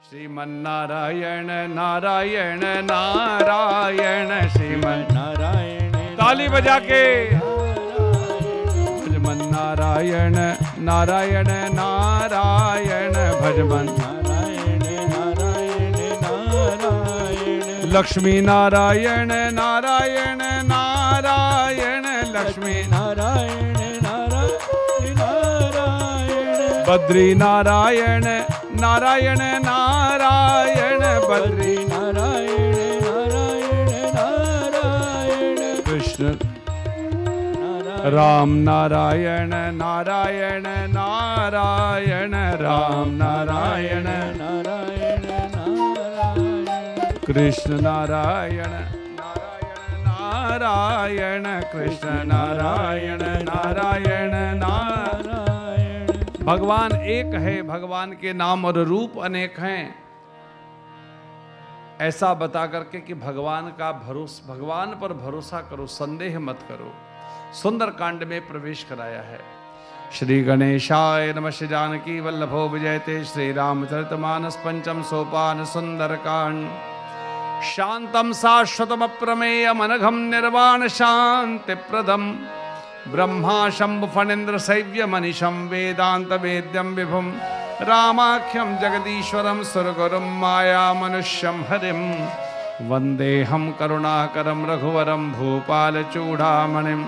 श्रीमन्नारायण नारायण नारायण श्रीमन्नारायण। ताली बजा के भजमन नारायण नारायण नारायण भजमन नारायण नारायण नारायण। लक्ष्मी नारायण नारायण नारायण लक्ष्मी नारायण नारायण नारायण। बद्री नारायण नारायण नारायण बद्री नारायण नारायण नारायण। कृष्ण राम नारायण नारायण नारायण राम नारायण नारायण नारायण। कृष्ण नारायण नारायण नारायण कृष्ण नारायण नारायण नारायण। भगवान एक है, भगवान के नाम और रूप अनेक हैं, ऐसा बता करके कि भगवान पर भरोसा करो, संदेह मत करो। सुंदर कांड में प्रवेश कराया है। श्री गणेशाय नमः। श्री जानकी वल्लभो विजयते। श्री रामचरितमानस पंचम सोपान सुंदर कांड। शांतम शाश्वतम अप्रमेय मनघम निर्वाण शांति प्रदम ब्रह्मा शंभु फणीन्द्र सैव्य मनीषम वेदांत वेद्यम विभुम रामाख्यम जगदीश्वरम सुरगुरुम माया मनुष्यम हरिम वंदेहम करुणाकरम रघुवरम भूपाल चूड़ामणिम।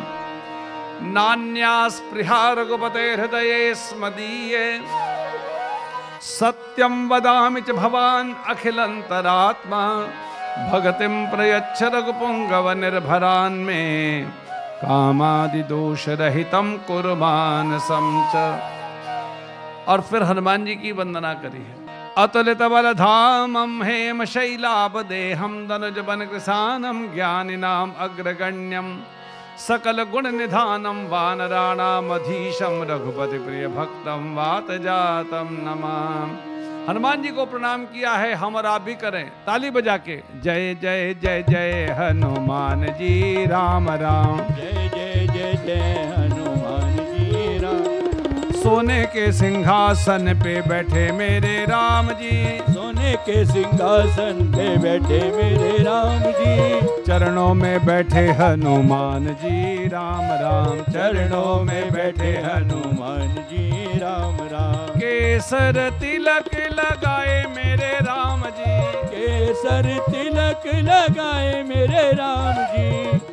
नान्या स्पृहा रघुपते हृदये स्मदीये सत्यं वदामि च भवान् अखिलंतरात्मा भगतिं प्रयच्छ रघुपुंगव निर्भरान्मे कामादिदोष रहितं कुर्मानसं च। और फिर हनुमान जी की वंदना करी है। अतुलित बलधामं हेम शैलापदेहं दनुज बन कृशानं ज्ञानिनां अग्रगण्यं सकल गुण निधानम वानराणामधीशम रघुपति प्रिय भक्तम वात जातम नमाम। हनुमान जी को प्रणाम किया है, हम और आप भी करें ताली बजा के। जय जय जय जय हनुमान जी राम राम। जय जय जय जय हनुमान जी राम। सोने के सिंहासन पे बैठे मेरे राम जी। सोने के सिंहासन पे बैठे मेरे राम जी। चरणों में बैठे हनुमान जी राम राम। चरणों में बैठे हनुमान जी राम राम। केसर तिलक लगाए मेरे राम जी। केसर तिलक लगाए मेरे राम जी।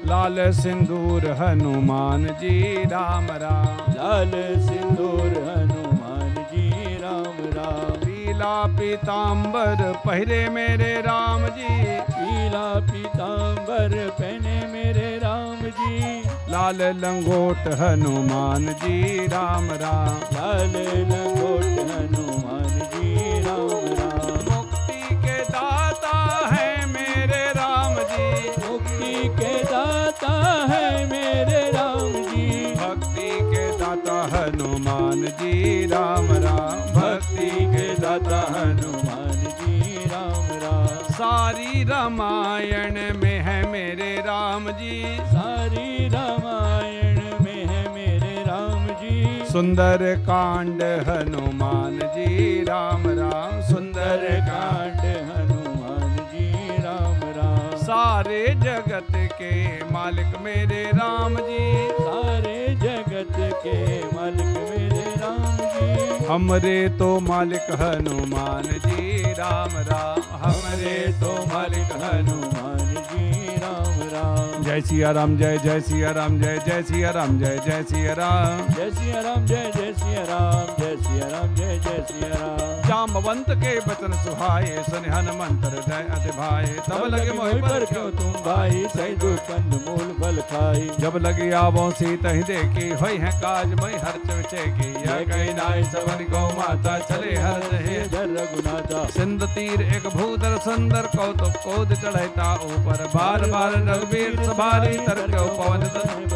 लाल सिंदूर हनुमान जी राम राम। लाल सिंदूर हनुमान जी राम राम। पीला पीतांबर पहरे मेरे राम जी। पीला पीतांबर पहने मेरे राम जी। लाल लंगोट हनुमान जी राम राम। लाल लंगोट हनुमान जी राम राम। मुक्ति के दाता है मेरे राम जी। मुक्ति के दाता है मेरे राम जी। भक्ति के दाता हनुमान जी राम राम। भक्ति के दाता हनुमान जी राम राम। सारी रामायण में है मेरे राम जी। सारी रामायण में है मेरे राम जी। सुंदर कांड हनुमान जी राम राम। सुंदर कांड हनुमान जी राम राम। सारे जगत के मालिक मेरे राम जी। सारे जगत के मालिक मेरे राम जी। हमरे तो मालिक हनुमान जी राम राम। हमरे तो मालिक हनुमान जी राम राम। जय सिया राम जय जय सिया राम जय जय सिया राम जय जय सिया राम। जय सिया राम जय जय सिया राम। जय सिया राम जय जय सिया राम। जाम्बवंत के बचन सुहाए सुन हनुमंत हृदय अति भाए। तब लगे मोहि पर क्यों तुम भाई सही दुष्कंद मूल बल खाई। जब लगे आवो सीता ही देखी होई है काज मई हर चवचे की। यह कही नाई सवन गौ माता चले हर रहे जर रघुनाथा। सिंध तीर एक भूधर सुंदर कौतुक कोद चढ़ता ऊपर। बार बार रघुवीर सवारी तरक्यो पवन तन।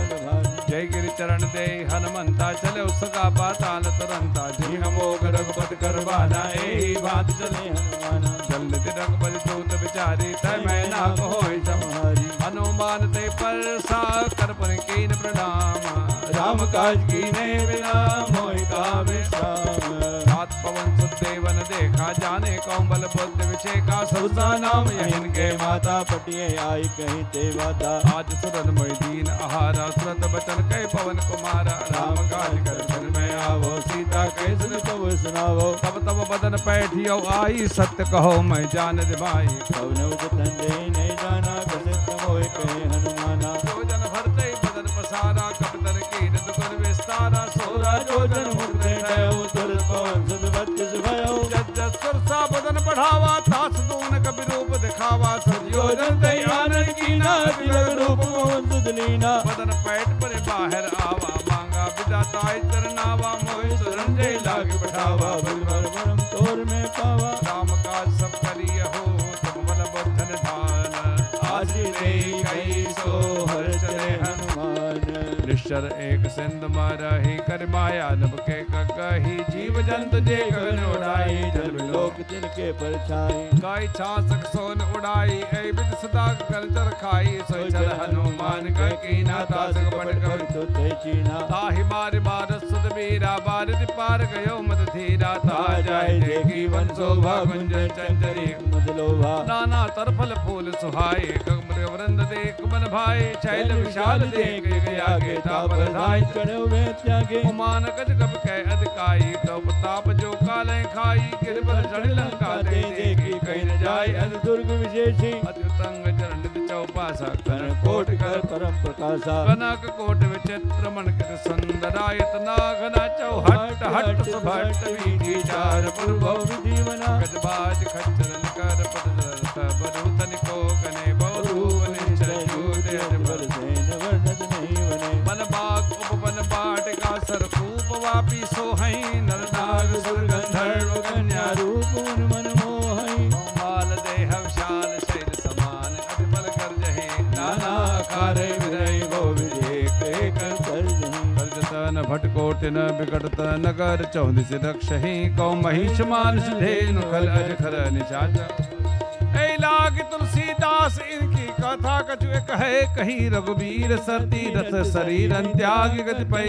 जय गिरि चरण दे हनुमंता चले उसका पाताल तुरंता। जी मोग रघुपति करवाना एही बात चले हनुमाना। जल्द रघुपति दूत विचारी तय मैना होय सम्हारी। हनुमान ते परसा कर पुन कीन प्रणाम। राम काज कीने बिना मोहि का विश्राम। रात पवन सुदेवन देखा जाने कौन बल बल बुद्धि विषय का सबसा नाम यही इनके माता पटिए आई कहीं ते वादा। आज सुरन मोहिदीन आहारा सुरत बचन कह पवन कुमारा राम काज कर जन में आवो सीता कह सुन तब सुनावो तब तब बदन पैठियो आई सत्य कहो मैं जान दिमाई पवन उदतंदे नहीं जाना कसत मोय कहे हनुमाना। जोजन भरते बदन पसारा कपतन की दुगुन विस्तारा सोरा जोजन मुक्ते भयो तुरंत पवन सुत बत्तीस भयो। जस जस सुरसा बदन बढ़ावा तास दून कवि रूप दिखावा सजोजन दई आनंद की ना तिलक रूप मोहन सुत लीना। बदन पैठ पर बाहर आवा मांगा विदाताई चरनावा मोहि सुरंजय लाग बढ़ावा बलवर परम तोर में पावा। राम काज सब करिय हो तुम बल बुद्धन ध्यान आज रे कई सो हर चले हनुमान। निश्चर एक सिंध मारही कर माया नभ के कही जीव जंतु जे गगन उड़ाई जल लोक तिनके परछाई। गाय छासक सोन उड़ाई ऐ विद सदा कर चर खाई सोई चल हनुमान की ना तासक पट कर तो ते चीना। ताहि बार बार सुध वीरा बारिद पार गयो मद धीरा ता जाय देखी वन शोभा गुंजन चंचरी मदलोभा। नाना तरफल फूल सुहाए कमर वृंद देख मन भाई शैल विशाल देख गया गे तापर धाय चढ़ो वे त्यागे। उमान गज कब कह अधिकाई तो प्रताप जो काले खाई गिरबर चढ़ लंका दे देखी कहीं न जाय अति दुर्ग विशेषी। अत्युतंग चरण चौपासा कर कोट कर परम प्रकाशा। कनक कोट विचित्र मन कृत सुंदरायत नागना चौहट हट सुभट विधि चार पूर्व विधि बना। गजबाज खच्चरन कर पद बरूतन को गने बहुरूप निश्चय जूते बर सैन वर्णत नहीं बने। मन बाग उपवन बाटिका सरकूप वापी सोहई नर नाग सुर गंधर्व कन्या रूप मन मन मोहई। माल देह विशाल शैल समान अति बल कर जहे नाना कार्य विदय गो विवेक एक कर जहीं। कर्जतन भटकोटिन विकटत नगर चौदिस रक्षहि कौ महिष मानस धेनु खल अजखर निशाच ऐ लाग तुलसीदास इनकी कथा कछु कहे कहीं रघुवीर सरती रथ शरीर त्याग गति पै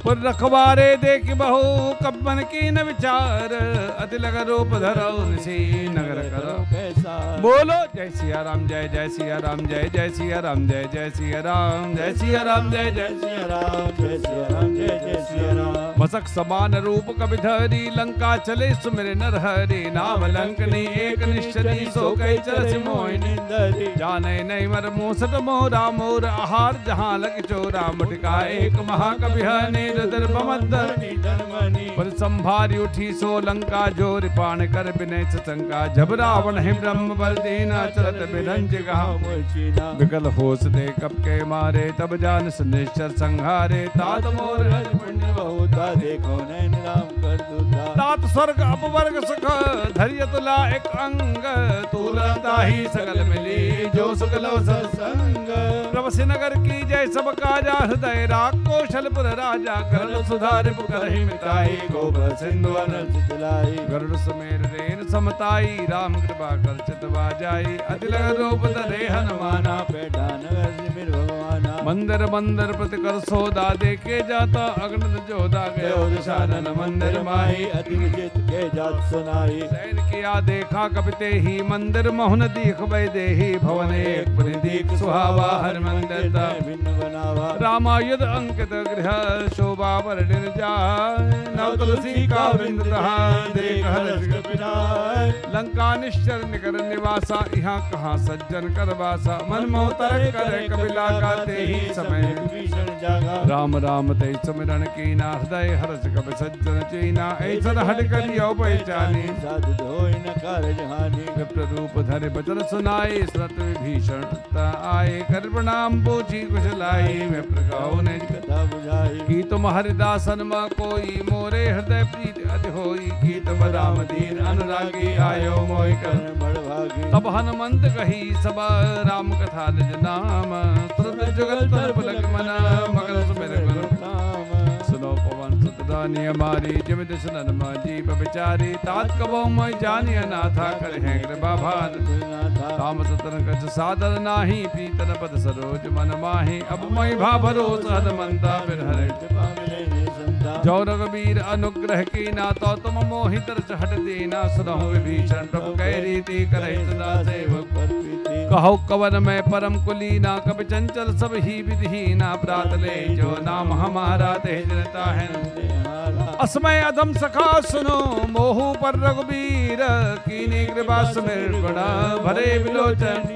पुर रखवारे देख बहु कब्बन की न विचार अति लग रूप धरो निसी नगर करो कैसा। बोलो जय सिया राम जय जय सिया राम जय जय सिया राम जय जय सिया राम जय सिया राम जय जय सिया राम जय सिया राम जय जय सिया राम। मसक समान रूप कविधरी लंका चले सुमिर नर हरि नाम लंकनी एक निश्चरी सो कई चरस मोहिनी निंदरी। जाने नहीं मर मूसत मोरा मोर आहार जहाँ लग चोरा मुटका एक महाकवि हनि रुद्र बमंदर पर संभारी उठी सो लंका जोर पान कर विनय शंका जब रावण है ब्रह्म बल देना चलत बिरंज गाँव विकल होश दे कब के मारे तब जान निश्चर संहारे तात मोर पुण्य बहुता देखो नैन राम कर दूता। तात स्वर्ग अपवर्ग सुख धैर्य तुला एक अंग तुलता ही सकल मिली जो सुकलो सत्संग प्रवसी नगर की जय सब काजा हृदय राग कौशलपुर राजा कर सुधार करहि मिताई गोबर सिंधु अनंत चलाई गरुड़ सुमेर रेन समताई राम कृपा कर चितवा जाई अति लग रूप धरे हनुमाना बैठा नगर सिमिर भगवाना। मंदिर मंदिर प्रति कर सोदा देखे जाता अग्न जोदा गयो दशानन मंदिर माही अति विचित के जात सुनाई। सैन किया देखा कपिते ही मंदिर मोहन दीख वै देही भवन एक परिदीक सुहावा हर मंदिर भिन्न बनावा। रामायुध अंकित गृह शोभा वर्णिन जाय नव तुलसी का वृंद तहा देख हर्ष कपिनाय। लंका निश्चर निकर निवासा यहाँ कहाँ सज्जन कर वासा मन मोह तरक करे कपिला गाते ही समय भीषण जागा। राम राम ते सुमिरन कीना हृदय हर्ष कपि सज्जन चीना ऐसन हट करियो पहचानी साधु धोई न कारज हानि। विप्र रूप धरे बचन सुनाई सुरत विभीषण आए कर प्रणाम पूछी कुछ लाई विप्र कहो ने कथा बुझाई। की तुम हरिदासन म कोई मोरे हृदय प्रीत अति होई की तुम राम दीन अनुरागी आयो मोहि कर बड़भागी। तब हनुमंत कही सब राम कथा निज नाम तुरत जुगल तरफ लग मना मगल सुमिर गुरु राम सुनो पवन सुत सदा नियमारी जिम दिसन माजी बचारी तात कबो मैं जानिय नाथा कर है कृपा भार काम सतन कछ सादर नाही पीतन पद सरोज मन माही अब मैं भा भरोस हनुमंता बिन हरे जो रघुबीर अनुग्रह की ना तो तुम मोहित हट देना सुनहु विभीषण प्रभु कह रीति करे सदा सेवक कहो कवन में परम कुलीना कभी चंचल सब ही विधीना प्रात ले जो नाम हमारा तेजता है असमय अधम सखा सुनो मोहु पर रघुबीर कीनी कृपा सुमिर गुण भरे विलोचन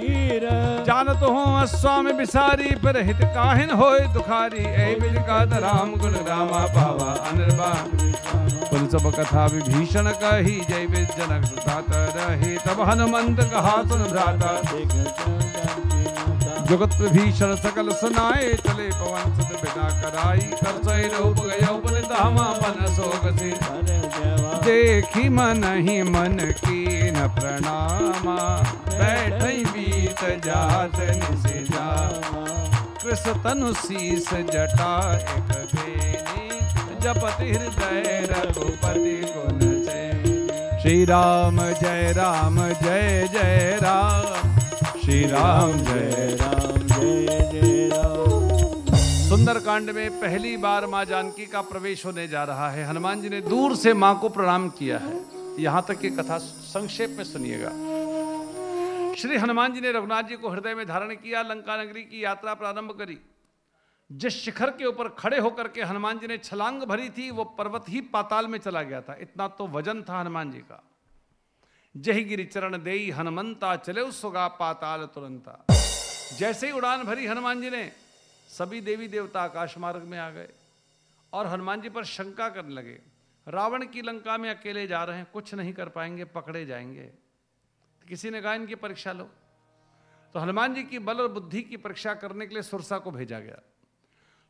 जानत हो स्वामी बिसारी पर हित काहिन होय दुखारी ऐ बिज का राम गुण रामा पावा अनिर्बाण पुन सब कथा विभीषण कही जय विद जनक सुतात रही तब हनुमंत कहा सुन भ्राता जगत विभीषण सकल सुनाए चले पवन सुत बिना कराई कर सही रूप गयो पुन धामा बन सोग से देखी मन ही मन की न प्रणामा बैठई बीत जात निसि जामा कृष्ण तनु शीस जटा एक बेनी जपति हृदय रघुपति गुण से श्री राम जय जय राम श्री राम जय जय राम। सुंदरकांड में पहली बार मां जानकी का प्रवेश होने जा रहा है। हनुमान जी ने दूर से मां को प्रणाम किया है। यहां तक की कथा संक्षेप में सुनिएगा। श्री हनुमान जी ने रघुनाथ जी को हृदय में धारण किया, लंका नगरी की यात्रा प्रारंभ करी। जिस शिखर के ऊपर खड़े होकर के हनुमान जी ने छलांग भरी थी वो पर्वत ही पाताल में चला गया था। इतना तो वजन था हनुमान जी का। जही गिरि चरण देई हनुमंता चले सुगा पाताल तुरंता। जैसे ही उड़ान भरी हनुमान जी ने, सभी देवी देवता आकाश मार्ग में आ गए और हनुमान जी पर शंका करने लगे। रावण की लंका में अकेले जा रहे हैं, कुछ नहीं कर पाएंगे, पकड़े जाएंगे। किसी ने कहा इनकी परीक्षा लो। तो हनुमान जी की बल और बुद्धि की परीक्षा करने के लिए सुरसा को भेजा गया।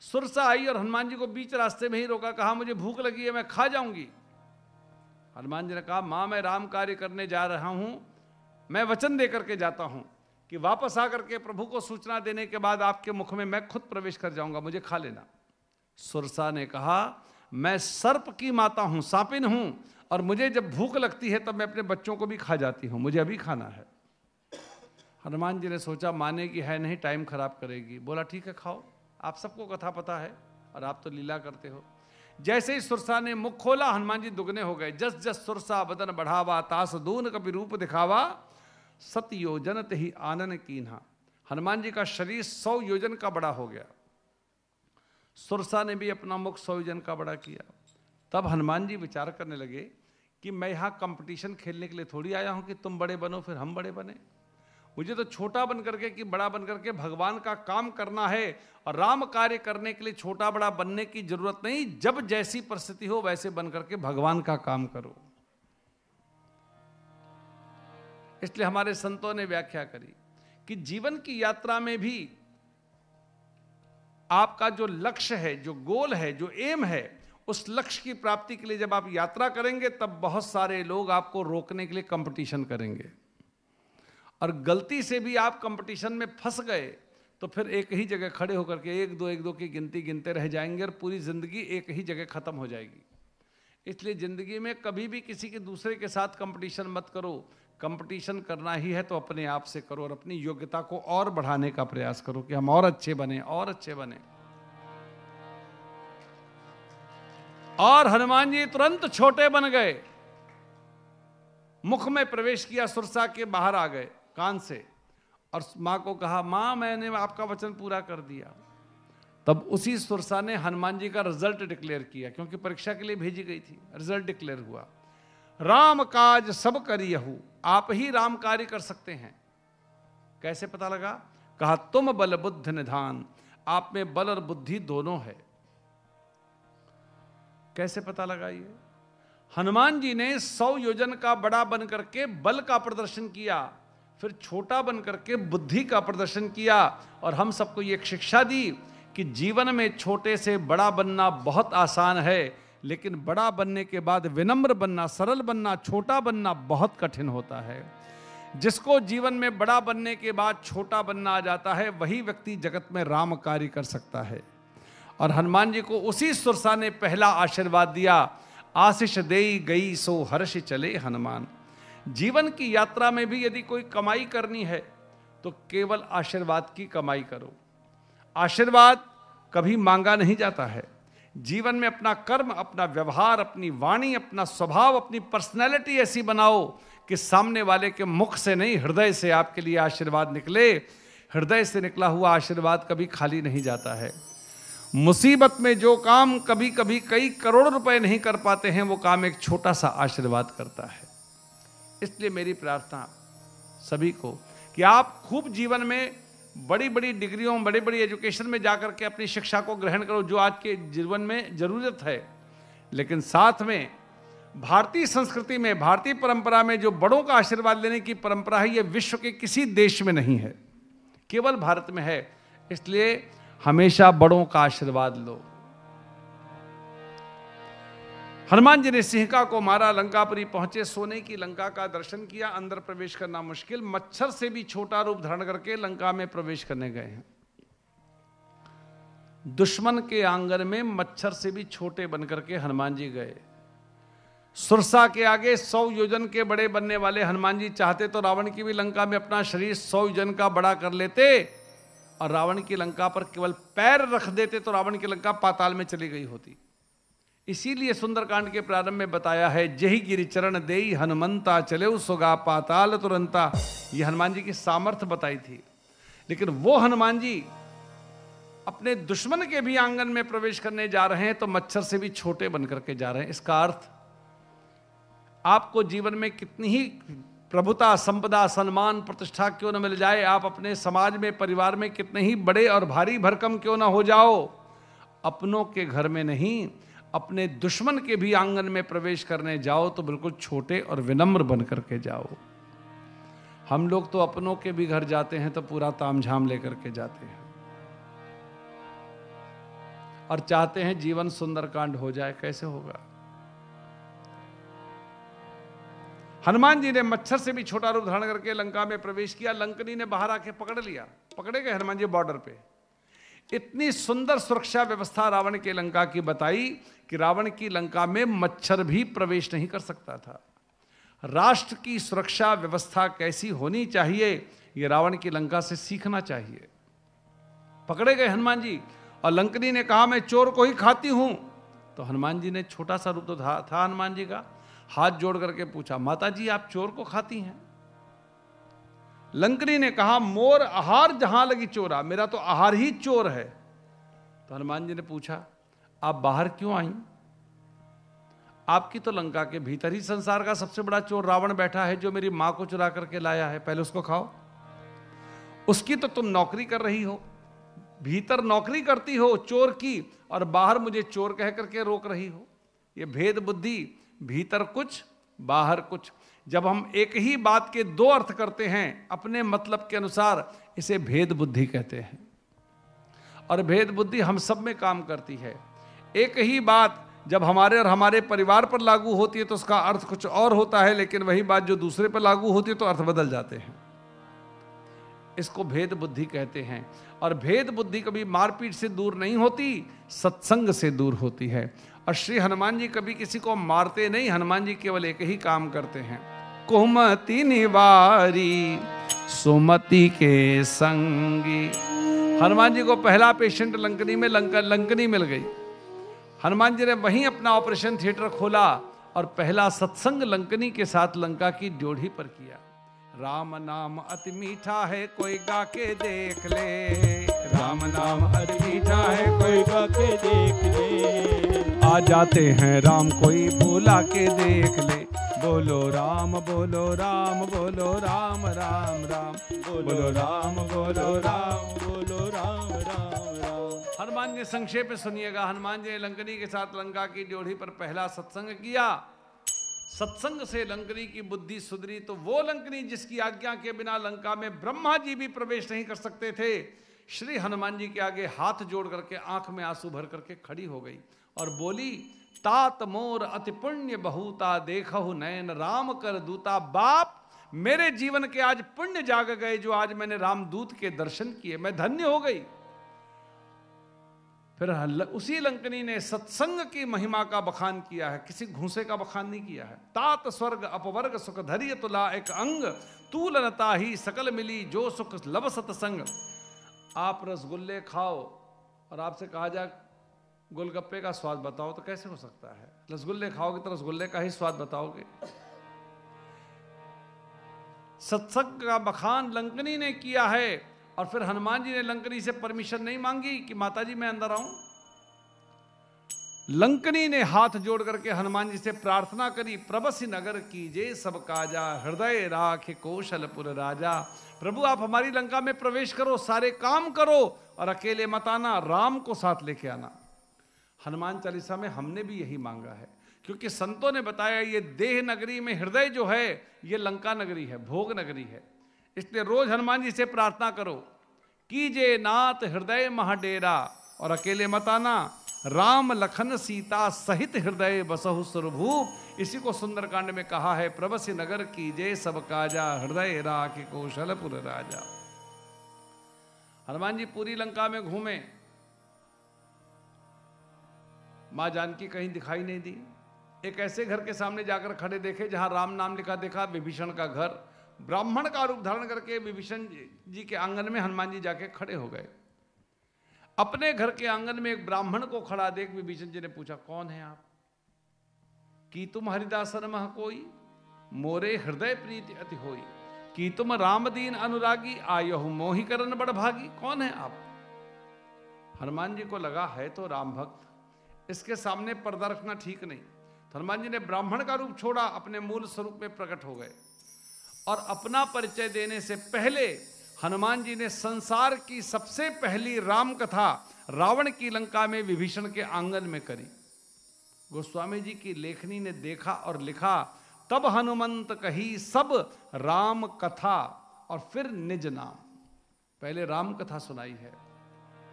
सुरसा आई और हनुमान जी को बीच रास्ते में ही रोका, कहा मुझे भूख लगी है, मैं खा जाऊंगी। हनुमान जी ने कहा मां मैं राम कार्य करने जा रहा हूं, मैं वचन दे करके जाता हूं कि वापस आकर के प्रभु को सूचना देने के बाद आपके मुख में मैं खुद प्रवेश कर जाऊंगा, मुझे खा लेना। सुरसा ने कहा मैं सर्प की माता हूं, सांपिन हूं, और मुझे जब भूख लगती है तब मैं अपने बच्चों को भी खा जाती हूं, मुझे अभी खाना है। हनुमान जी ने सोचा मानेगी है नहीं, टाइम खराब करेगी। बोला ठीक है खाओ, आप सबको कथा पता है और आप तो लीला करते हो। जैसे ही सुरसा ने मुख खोला हनुमान जी दुगने हो गए। जस जस सुरसा बदन बढ़ावा तास दून कभी रूप दिखावा सत योजन ही आनन कीन्हा। हनुमान जी का शरीर 100 योजन का बड़ा हो गया। सुरसा ने भी अपना मुख 100 योजन का बड़ा किया। तब हनुमान जी विचार करने लगे कि मैं यहाँ कंपटीशन खेलने के लिए थोड़ी आया हूँ कि तुम बड़े बनो फिर हम बड़े बने। मुझे तो छोटा बन करके कि बड़ा बन करके भगवान का काम करना है, और राम कार्य करने के लिए छोटा बड़ा बनने की जरूरत नहीं। जब जैसी परिस्थिति हो वैसे बन करके भगवान का काम करो। इसलिए हमारे संतों ने व्याख्या करी कि जीवन की यात्रा में भी आपका जो लक्ष्य है, जो गोल है, जो एम है, उस लक्ष्य की प्राप्ति के लिए जब आप यात्रा करेंगे तब बहुत सारे लोग आपको रोकने के लिए कंपटीशन करेंगे। और गलती से भी आप कंपटीशन में फंस गए तो फिर एक ही जगह खड़े होकर के एक दो की गिनती गिनते रह जाएंगे और पूरी जिंदगी एक ही जगह खत्म हो जाएगी। इसलिए जिंदगी में कभी भी किसी के दूसरे के साथ कंपटीशन मत करो। कंपटीशन करना ही है तो अपने आप से करो और अपनी योग्यता को और बढ़ाने का प्रयास करो कि हम और अच्छे बने, और अच्छे बने। और हनुमान जी तुरंत छोटे बन गए, मुख में प्रवेश किया, सुरसा के बाहर आ गए कान से, और मां को कहा मां मैंने आपका वचन पूरा कर दिया। तब उसी सुरसा ने हनुमान जी का रिजल्ट डिक्लेयर किया, क्योंकि परीक्षा के लिए भेजी गई थी। रिजल्ट डिक्लेयर हुआ, राम काज सब करियहु, आप ही राम कार्य कर सकते हैं। कैसे पता लगा? कहा तुम बल बुद्धि निधान, आप में बल और बुद्धि दोनों है। कैसे पता लगा? ये हनुमान जी ने 100 योजन का बड़ा बन करके बल का प्रदर्शन किया, फिर छोटा बन करके बुद्धि का प्रदर्शन किया, और हम सबको ये एक शिक्षा दी कि जीवन में छोटे से बड़ा बनना बहुत आसान है, लेकिन बड़ा बनने के बाद विनम्र बनना, सरल बनना, छोटा बनना बहुत कठिन होता है। जिसको जीवन में बड़ा बनने के बाद छोटा बनना आ जाता है, वही व्यक्ति जगत में राम कार्य कर सकता है। और हनुमान जी को उसी सुरसा ने पहला आशीर्वाद दिया, आशीष देई गई सो हर्ष चले हनुमान। जीवन की यात्रा में भी यदि कोई कमाई करनी है तो केवल आशीर्वाद की कमाई करो। आशीर्वाद कभी मांगा नहीं जाता है। जीवन में अपना कर्म, अपना व्यवहार, अपनी वाणी, अपना स्वभाव, अपनी पर्सनैलिटी ऐसी बनाओ कि सामने वाले के मुख से नहीं, हृदय से आपके लिए आशीर्वाद निकले। हृदय से निकला हुआ आशीर्वाद कभी खाली नहीं जाता है। मुसीबत में जो काम कभी कभी कई करोड़ रुपए नहीं कर पाते हैं, वो काम एक छोटा सा आशीर्वाद करता है। इसलिए मेरी प्रार्थना सभी को कि आप खूब जीवन में बड़ी बड़ी डिग्रियों, बड़ी बड़ी एजुकेशन में जाकर के अपनी शिक्षा को ग्रहण करो, जो आज के जीवन में जरूरत है। लेकिन साथ में भारतीय संस्कृति में, भारतीय परंपरा में जो बड़ों का आशीर्वाद लेने की परंपरा है, ये विश्व के किसी देश में नहीं है, केवल भारत में है। इसलिए हमेशा बड़ों का आशीर्वाद लो। हनुमान जी ने सिंहका को मारा, लंकापुरी पहुंचे, सोने की लंका का दर्शन किया। अंदर प्रवेश करना मुश्किल, मच्छर से भी छोटा रूप धारण करके लंका में प्रवेश करने गए हैं। दुश्मन के आंगन में मच्छर से भी छोटे बनकर के हनुमान जी गए। सुरसा के आगे 100 योजन के बड़े बनने वाले हनुमान जी चाहते तो रावण की भी लंका में अपना शरीर 100 योजन का बड़ा कर लेते और रावण की लंका पर केवल पैर रख देते तो रावण की लंका पाताल में चली गई होती। इसीलिए सुंदरकांड के प्रारंभ में बताया है, जही गिरिचरण देई हनुमंता चले सुगा पाताल तुरंता। ये हनुमान जी की सामर्थ्य बताई थी। लेकिन वो हनुमान जी अपने दुश्मन के भी आंगन में प्रवेश करने जा रहे हैं तो मच्छर से भी छोटे बनकर के जा रहे हैं। इसका अर्थ, आपको जीवन में कितनी ही प्रभुता, संपदा, सम्मान, प्रतिष्ठा क्यों न मिल जाए, आप अपने समाज में, परिवार में कितने ही बड़े और भारी भरकम क्यों ना हो जाओ, अपनों के घर में नहीं, अपने दुश्मन के भी आंगन में प्रवेश करने जाओ तो बिल्कुल छोटे और विनम्र बन करके जाओ। हम लोग तो अपनों के भी घर जाते हैं तो पूरा तामझाम लेकर के जाते हैं और चाहते हैं जीवन सुंदरकांड हो जाए। कैसे होगा? हनुमान जी ने मच्छर से भी छोटा रूप धारण करके लंका में प्रवेश किया। लंकनी ने बाहर आके पकड़ लिया। पकड़े गए हनुमान जी बॉर्डर पे। इतनी सुंदर सुरक्षा व्यवस्था रावण के लंका की बताई कि रावण की लंका में मच्छर भी प्रवेश नहीं कर सकता था। राष्ट्र की सुरक्षा व्यवस्था कैसी होनी चाहिए, यह रावण की लंका से सीखना चाहिए। पकड़े गए हनुमान जी और लंकनी ने कहा, मैं चोर को ही खाती हूं। तो हनुमान जी ने, छोटा सा रूप तो था हनुमान जी का, हाथ जोड़ करके पूछा, माता जी आप चोर को खाती हैं? लंकनी ने कहा, मोर आहार जहां लगी चोरा, मेरा तो आहार ही चोर है। तो हनुमान जी ने पूछा, आप बाहर क्यों आई? आपकी तो लंका के भीतर ही संसार का सबसे बड़ा चोर रावण बैठा है, जो मेरी मां को चुरा करके लाया है, पहले उसको खाओ। उसकी तो तुम नौकरी कर रही हो, भीतर नौकरी करती हो चोर की, और बाहर मुझे चोर कह करके रोक रही हो। यह भेद बुद्धि, भीतर कुछ बाहर कुछ। जब हम एक ही बात के दो अर्थ करते हैं अपने मतलब के अनुसार, इसे भेद बुद्धि कहते हैं। और भेद बुद्धि हम सब में काम करती है। एक ही बात जब हमारे और हमारे परिवार पर लागू होती है तो उसका अर्थ कुछ और होता है, लेकिन वही बात जो दूसरे पर लागू होती है तो अर्थ बदल जाते हैं। इसको भेद बुद्धि कहते हैं। और भेद बुद्धि कभी मारपीट से दूर नहीं होती, सत्संग से दूर होती है। और श्री हनुमान जी कभी किसी को मारते नहीं। हनुमान जी केवल एक ही काम करते हैं, कुमति निवारी सुमति के संगी। हनुमान जी को पहला पेशेंट लंकनी में लंकनी मिल गई। हनुमान जी ने वहीं अपना ऑपरेशन थिएटर खोला और पहला सत्संग लंकनी के साथ लंका की ड्योढ़ी पर किया। राम नाम अति मीठा है, कोई गा के देख ले। राम नाम अति मीठा है, कोई गा के देख ले। आ जाते हैं राम, कोई बुला के देख ले। बोलो राम, बोलो राम, बोलो राम राम राम, बोलो राम, बोलो राम, बोलो राम राम राम। हनुमान जी संक्षेप में सुनिएगा। हनुमान जी ने लंकनी के साथ लंका की ड्योढ़ी पर पहला सत्संग किया। सत्संग से लंकनी की बुद्धि सुधरी। तो वो लंकनी जिसकी आज्ञा के बिना लंका में ब्रह्मा जी भी प्रवेश नहीं कर सकते थे, श्री हनुमान जी के आगे हाथ जोड़ करके आंख में आंसू भर करके खड़ी हो गई और बोली, तात मोर अति पुण्य बहुता, देखहु नयन राम कर दूता। बाप, मेरे जीवन के आज पुण्य जाग गए, जो आज मैंने रामदूत के दर्शन किए, मैं धन्य हो गई। फिर उसी लंकनी ने सत्संग की महिमा का बखान किया है, किसी घूसे का बखान नहीं किया है। तात स्वर्ग अपवर्ग सुख धैर्य तुला एक अंग, तूलनता ही सकल मिली जो सुख लब सत्संग। आप रसगुल्ले खाओ और आपसे कहा जाए गोलगप्पे का स्वाद बताओ, तो कैसे हो सकता है? रसगुल्ले खाओगे तो रसगुल्ले का ही स्वाद बताओगे। सत्संग का बखान लंकनी ने किया है, और फिर हनुमान जी ने लंकनी से परमिशन नहीं मांगी कि माताजी मैं अंदर आऊं। लंकनी ने हाथ जोड़ करके हनुमान जी से प्रार्थना करी, प्रबसी नगर कीजे सब काजा, हृदय राखे कौशलपुर राजा। प्रभु आप हमारी लंका में प्रवेश करो, सारे काम करो, और अकेले मत आना, राम को साथ लेके आना। हनुमान चालीसा में हमने भी यही मांगा है, क्योंकि संतों ने बताया ये देह नगरी में हृदय जो है ये लंका नगरी है, भोग नगरी है। इसलिए रोज हनुमान जी से प्रार्थना करो, कीजे नाथ हृदय महाडेरा, और अकेले मत आना, राम लखन सीता सहित हृदय बसहु सुरभूप। इसी को सुंदरकांड में कहा है, प्रबसी नगर कीजे सब काजा, हृदय राखे कौशलपुर राजा। हनुमान जी पूरी लंका में घूमे, मां जानकी कहीं दिखाई नहीं दी। एक ऐसे घर के सामने जाकर खड़े देखे जहां राम नाम लिखा देखा, विभीषण का घर। ब्राह्मण का रूप धारण करके विभीषण जी के आंगन में हनुमान जी जाके खड़े हो गए। अपने घर के आंगन में एक ब्राह्मण को खड़ा देख विभीषण जी ने पूछा, कौन है आप? कि तुम हरिदासन मह कोई, मोरे हृदय प्रीति अति होई, कि तुम रामदीन अनुरागी, आयहु मोहि करन बड़ भागी। कौन है आप? हनुमान जी को लगा है तो राम भक्त, इसके सामने पर्दा रखना ठीक नहीं। तो हनुमान जी ने ब्राह्मण का रूप छोड़ा, अपने मूल स्वरूप में प्रकट हो गए। और अपना परिचय देने से पहले हनुमान जी ने संसार की सबसे पहली राम कथा रावण की लंका में विभीषण के आंगन में करी। गोस्वामी जी की लेखनी ने देखा और लिखा, तब हनुमंत कही सब राम कथा, और फिर निज नाम। पहले राम कथा सुनाई है।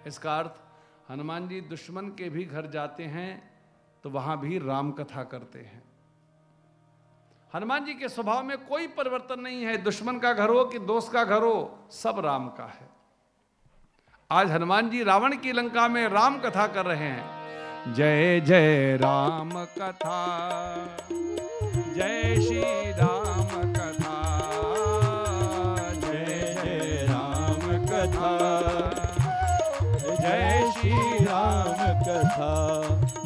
इसका अर्थ हनुमान जी दुश्मन के भी घर जाते हैं तो वहां भी राम कथा करते हैं। हनुमान जी के स्वभाव में कोई परिवर्तन नहीं है, दुश्मन का घर हो कि दोस्त का घर हो, सब राम का है। आज हनुमान जी रावण की लंका में राम कथा कर रहे हैं। जय जय राम कथा, जय श्री राम कथा, जय जय राम कथा, जय श्री राम कथा।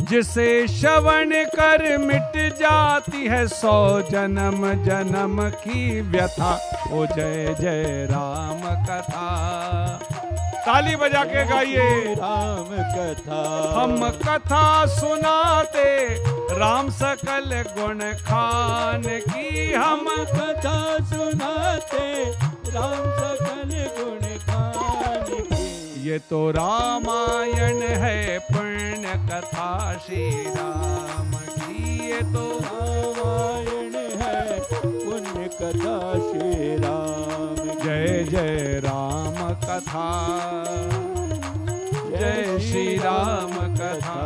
जिसे श्रवण कर मिट जाती है 100 जन्म जन्म की व्यथा। ओ जय जय राम कथा, ताली बजा के गाइए। राम कथा, हम कथा सुनाते राम सकल गुण खान की, हम कथा सुनाते राम सकल गुण खान की। ये तो रामायण है पुण्य कथा श्री राम की, ये तो रामायण है पुण्य कथा श्री राम की। जय जय राम कथा, जय श्री राम कथा।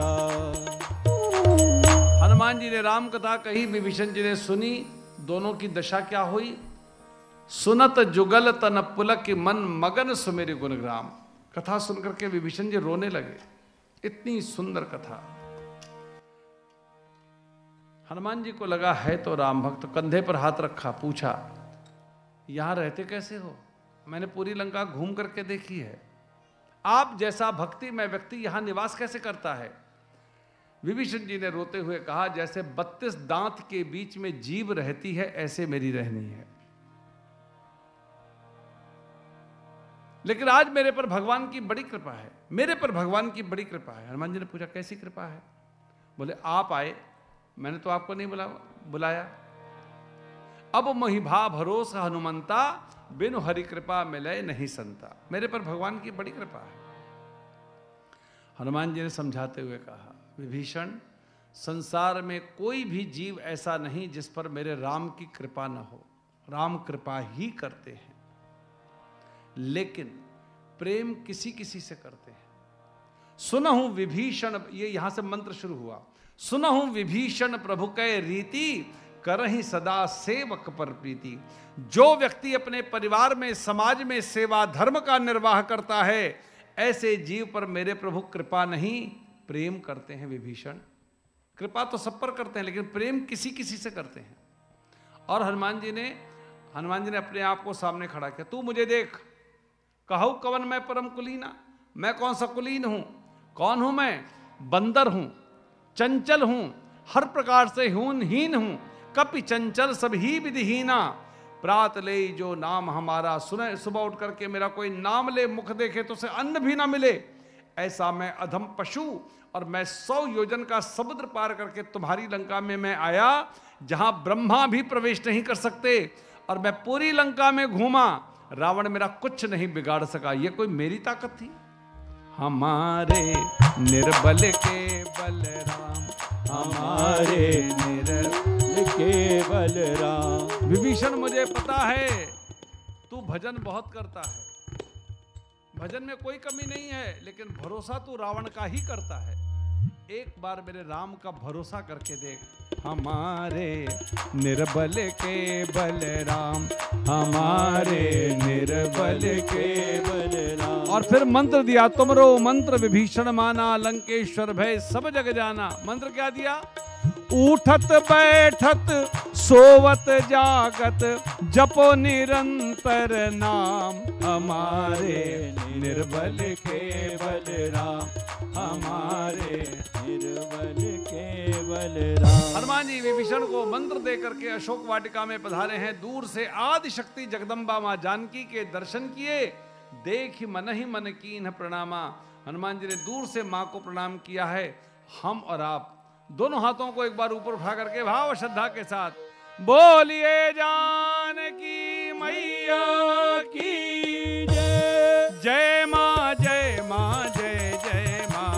हनुमान जी ने राम कथा कही, विभीषण जी ने सुनी। दोनों की दशा क्या हुई? सुनत जुगल तन पुलक मन, मगन सुमेरि गुणग्राम। कथा सुनकर के विभीषण जी रोने लगे, इतनी सुंदर कथा। हनुमान जी को लगा है तो राम भक्त, कंधे पर हाथ रखा, पूछा यहां रहते कैसे हो? मैंने पूरी लंका घूम करके देखी है, आप जैसा भक्तिमय व्यक्ति यहां निवास कैसे करता है? विभीषण जी ने रोते हुए कहा, जैसे 32 दांत के बीच में जीभ रहती है ऐसे मेरी रहनी है। लेकिन आज मेरे पर भगवान की बड़ी कृपा है, मेरे पर भगवान की बड़ी कृपा है। हनुमान जी ने पूछा कैसी कृपा है? बोले आप आए, मैंने तो आपको नहीं बुलाया। अब महिभा भरोसा हनुमंता, बिनु हरि कृपा मिले नहीं संता। मेरे पर भगवान की बड़ी कृपा है। हनुमान जी ने समझाते हुए कहा, विभीषण संसार में कोई भी जीव ऐसा नहीं जिस पर मेरे राम की कृपा न हो। राम कृपा ही करते हैं, लेकिन प्रेम किसी किसी से करते हैं। सुनहु विभीषण, ये यहां से मंत्र शुरू हुआ, सुनहु विभीषण प्रभु कै रीति, करहि सदा सेवक पर प्रीति। जो व्यक्ति अपने परिवार में, समाज में सेवा धर्म का निर्वाह करता है, ऐसे जीव पर मेरे प्रभु कृपा नहीं, प्रेम करते हैं विभीषण। कृपा तो सब पर करते हैं, लेकिन प्रेम किसी किसी से करते हैं। और हनुमान जी ने अपने आप को सामने खड़ा किया, तू मुझे देख, कहूँ कवन मैं परम कुलीना, मैं कौन सा कुलीन हूं, कौन हूं मैं? बंदर हूं, चंचल हूं, हर प्रकार से हीन हूं, कपि चंचल सभी विधिहीना, प्रात ले जो नाम हमारा, सुने सुबह उठ करके मेरा कोई नाम ले, मुख देखे तो उसे अन्न भी ना मिले, ऐसा मैं अधम पशु। और मैं 100 योजन का समुद्र पार करके तुम्हारी लंका में मैं आया, जहां ब्रह्मा भी प्रवेश नहीं कर सकते, और मैं पूरी लंका में घूमा, रावण मेरा कुछ नहीं बिगाड़ सका। ये कोई मेरी ताकत थी? हमारे निर्बल के बलराम, हमारे निर्बल के बलराम। विभीषण मुझे पता है तू भजन बहुत करता है, भजन में कोई कमी नहीं है, लेकिन भरोसा तू रावण का ही करता है। एक बार मेरे राम का भरोसा करके देख। हमारे निर्बल के बलराम, हमारे निर्बल के बलराम। और फिर मंत्र दिया, तुमरो मंत्र विभीषण माना, लंकेश्वर भय सब जग जाना। मंत्र क्या दिया? उठत बैठत सोवत जागत, जपो निरंतर नाम, हमारे निर्बल के बलराम, हमारे निर्बल के बलराम। हनुमान जी विभीषण को मंत्र दे करके अशोक वाटिका में पधारे हैं। दूर से आदि शक्ति जगदम्बा मां जानकी के दर्शन किए, देख मन ही मन कीन्ह प्रणामा। हनुमान जी ने दूर से मां को प्रणाम किया है। हम और आप दोनों हाथों को एक बार ऊपर उठा करके भाव श्रद्धा के साथ बोलिए जानकी मैया की जय। जय मां, जय मां, जय जय मां,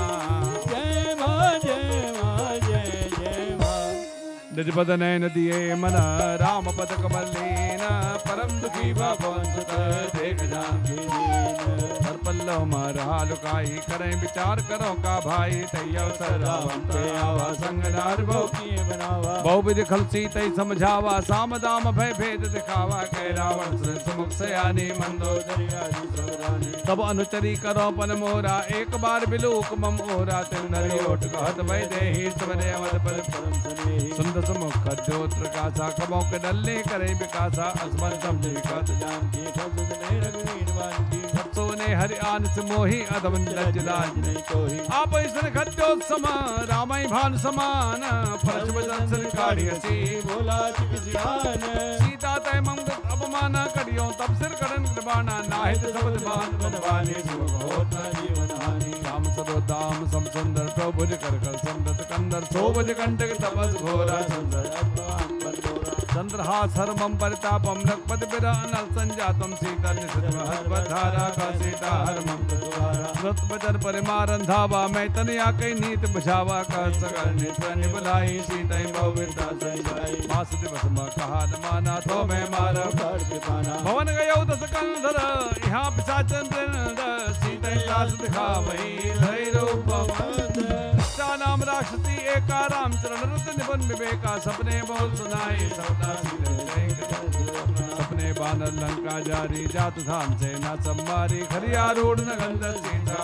जय मां, जय मां, जय जय मां। निज पद नयन दिए मन, राम पद कमल लीन, परम दुखी भवन सुत, देख जानकी दीन। हर पल्लव मारा लुकाई, करें विचार करो का भाई, तय अवसर रावण पे आवा, संग नार बहु किए बनावा। बहु विधि खलसी तय समझावा, साम दाम भय भेद दिखावा, कह रावण सुमुख से आनी, मंदोदरी आदि सब रानी। तब अनुचरी करो पन मोरा, एक बार बिलूक मम ओरा, तिल नरी ओट कहत भय देहि, सबने अवध पर परम सुनेहि। सुंदर सुमुख ज्योत प्रकाशा, कबों के डल्ले करे विकासा, असमन समझे कत जानकी, ससुने रघुवीर वानकी। सोने हरि आन से मोहि, अधम लज्ज लाज नहीं कोहि। आप ईश्वर खज्जोत समा, रामाई भान समान, फरस बदन सरकारी हसी, बोला चिकित्सान। सीता तय मंगत अपमान, करियो तब सिर करन कृपाना, नाहित शब्द मान बनवानी, सुख होत न जीवन हानि। राम सरो दाम सम सुंदर, प्रभुज कर कर संदत कंदर, सोबज कंटक तपस घोरा, चंद्रहास हरमम परितापम, रघुपति बिरा अनल संजातम, सीता निशित हरवधारा का सीता हरमम तुझारा। व्रत बचन परिमारन धावा, मैं तनया कई नीत बुझावा, कर सकल नित्र निबलाई, सीता बहुविद्या सहिताई। मास दिवस मा कहा न माना, तो मैं मारा कर के पाना। भवन गयो दस कंधर, यहाँ पिशाचन प्रणद, सीता दास दिखावई, धै रूप नाम राक्षसी एका, रामचरण रत निबन विवेका, सपने बोल सुनाई, सपने बानर लंका जारी, जात धाम से न संवारी, खरियारूढ़ नगंध सीता,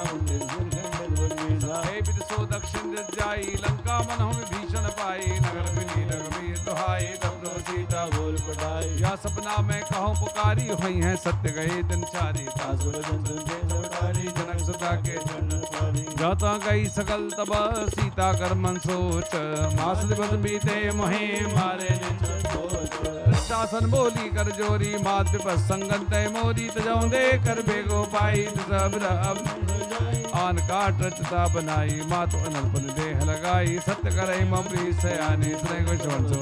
सो दक्षिण जाई, लंका मन हम भीषण पाई, नगर मिली रघुवीर दुहाई, तब सीता बोल पटाई। या सपना में कहूँ पुकारी, हुई है सत्य गए दिन चारी, जनक सुता के जाता गई सकल तब, सीता कर मन सोच, मास दिवस बीते मोहे मारे शासन बोली कर जोरी, मात विपस संगन तय मोरी, तजौं दे कर बेगो पाई, सब आन काट रचता बनाई, मात अनर्पण देह लगाई, सत्य करई ममरी सयानी, सुने को छोड़ सो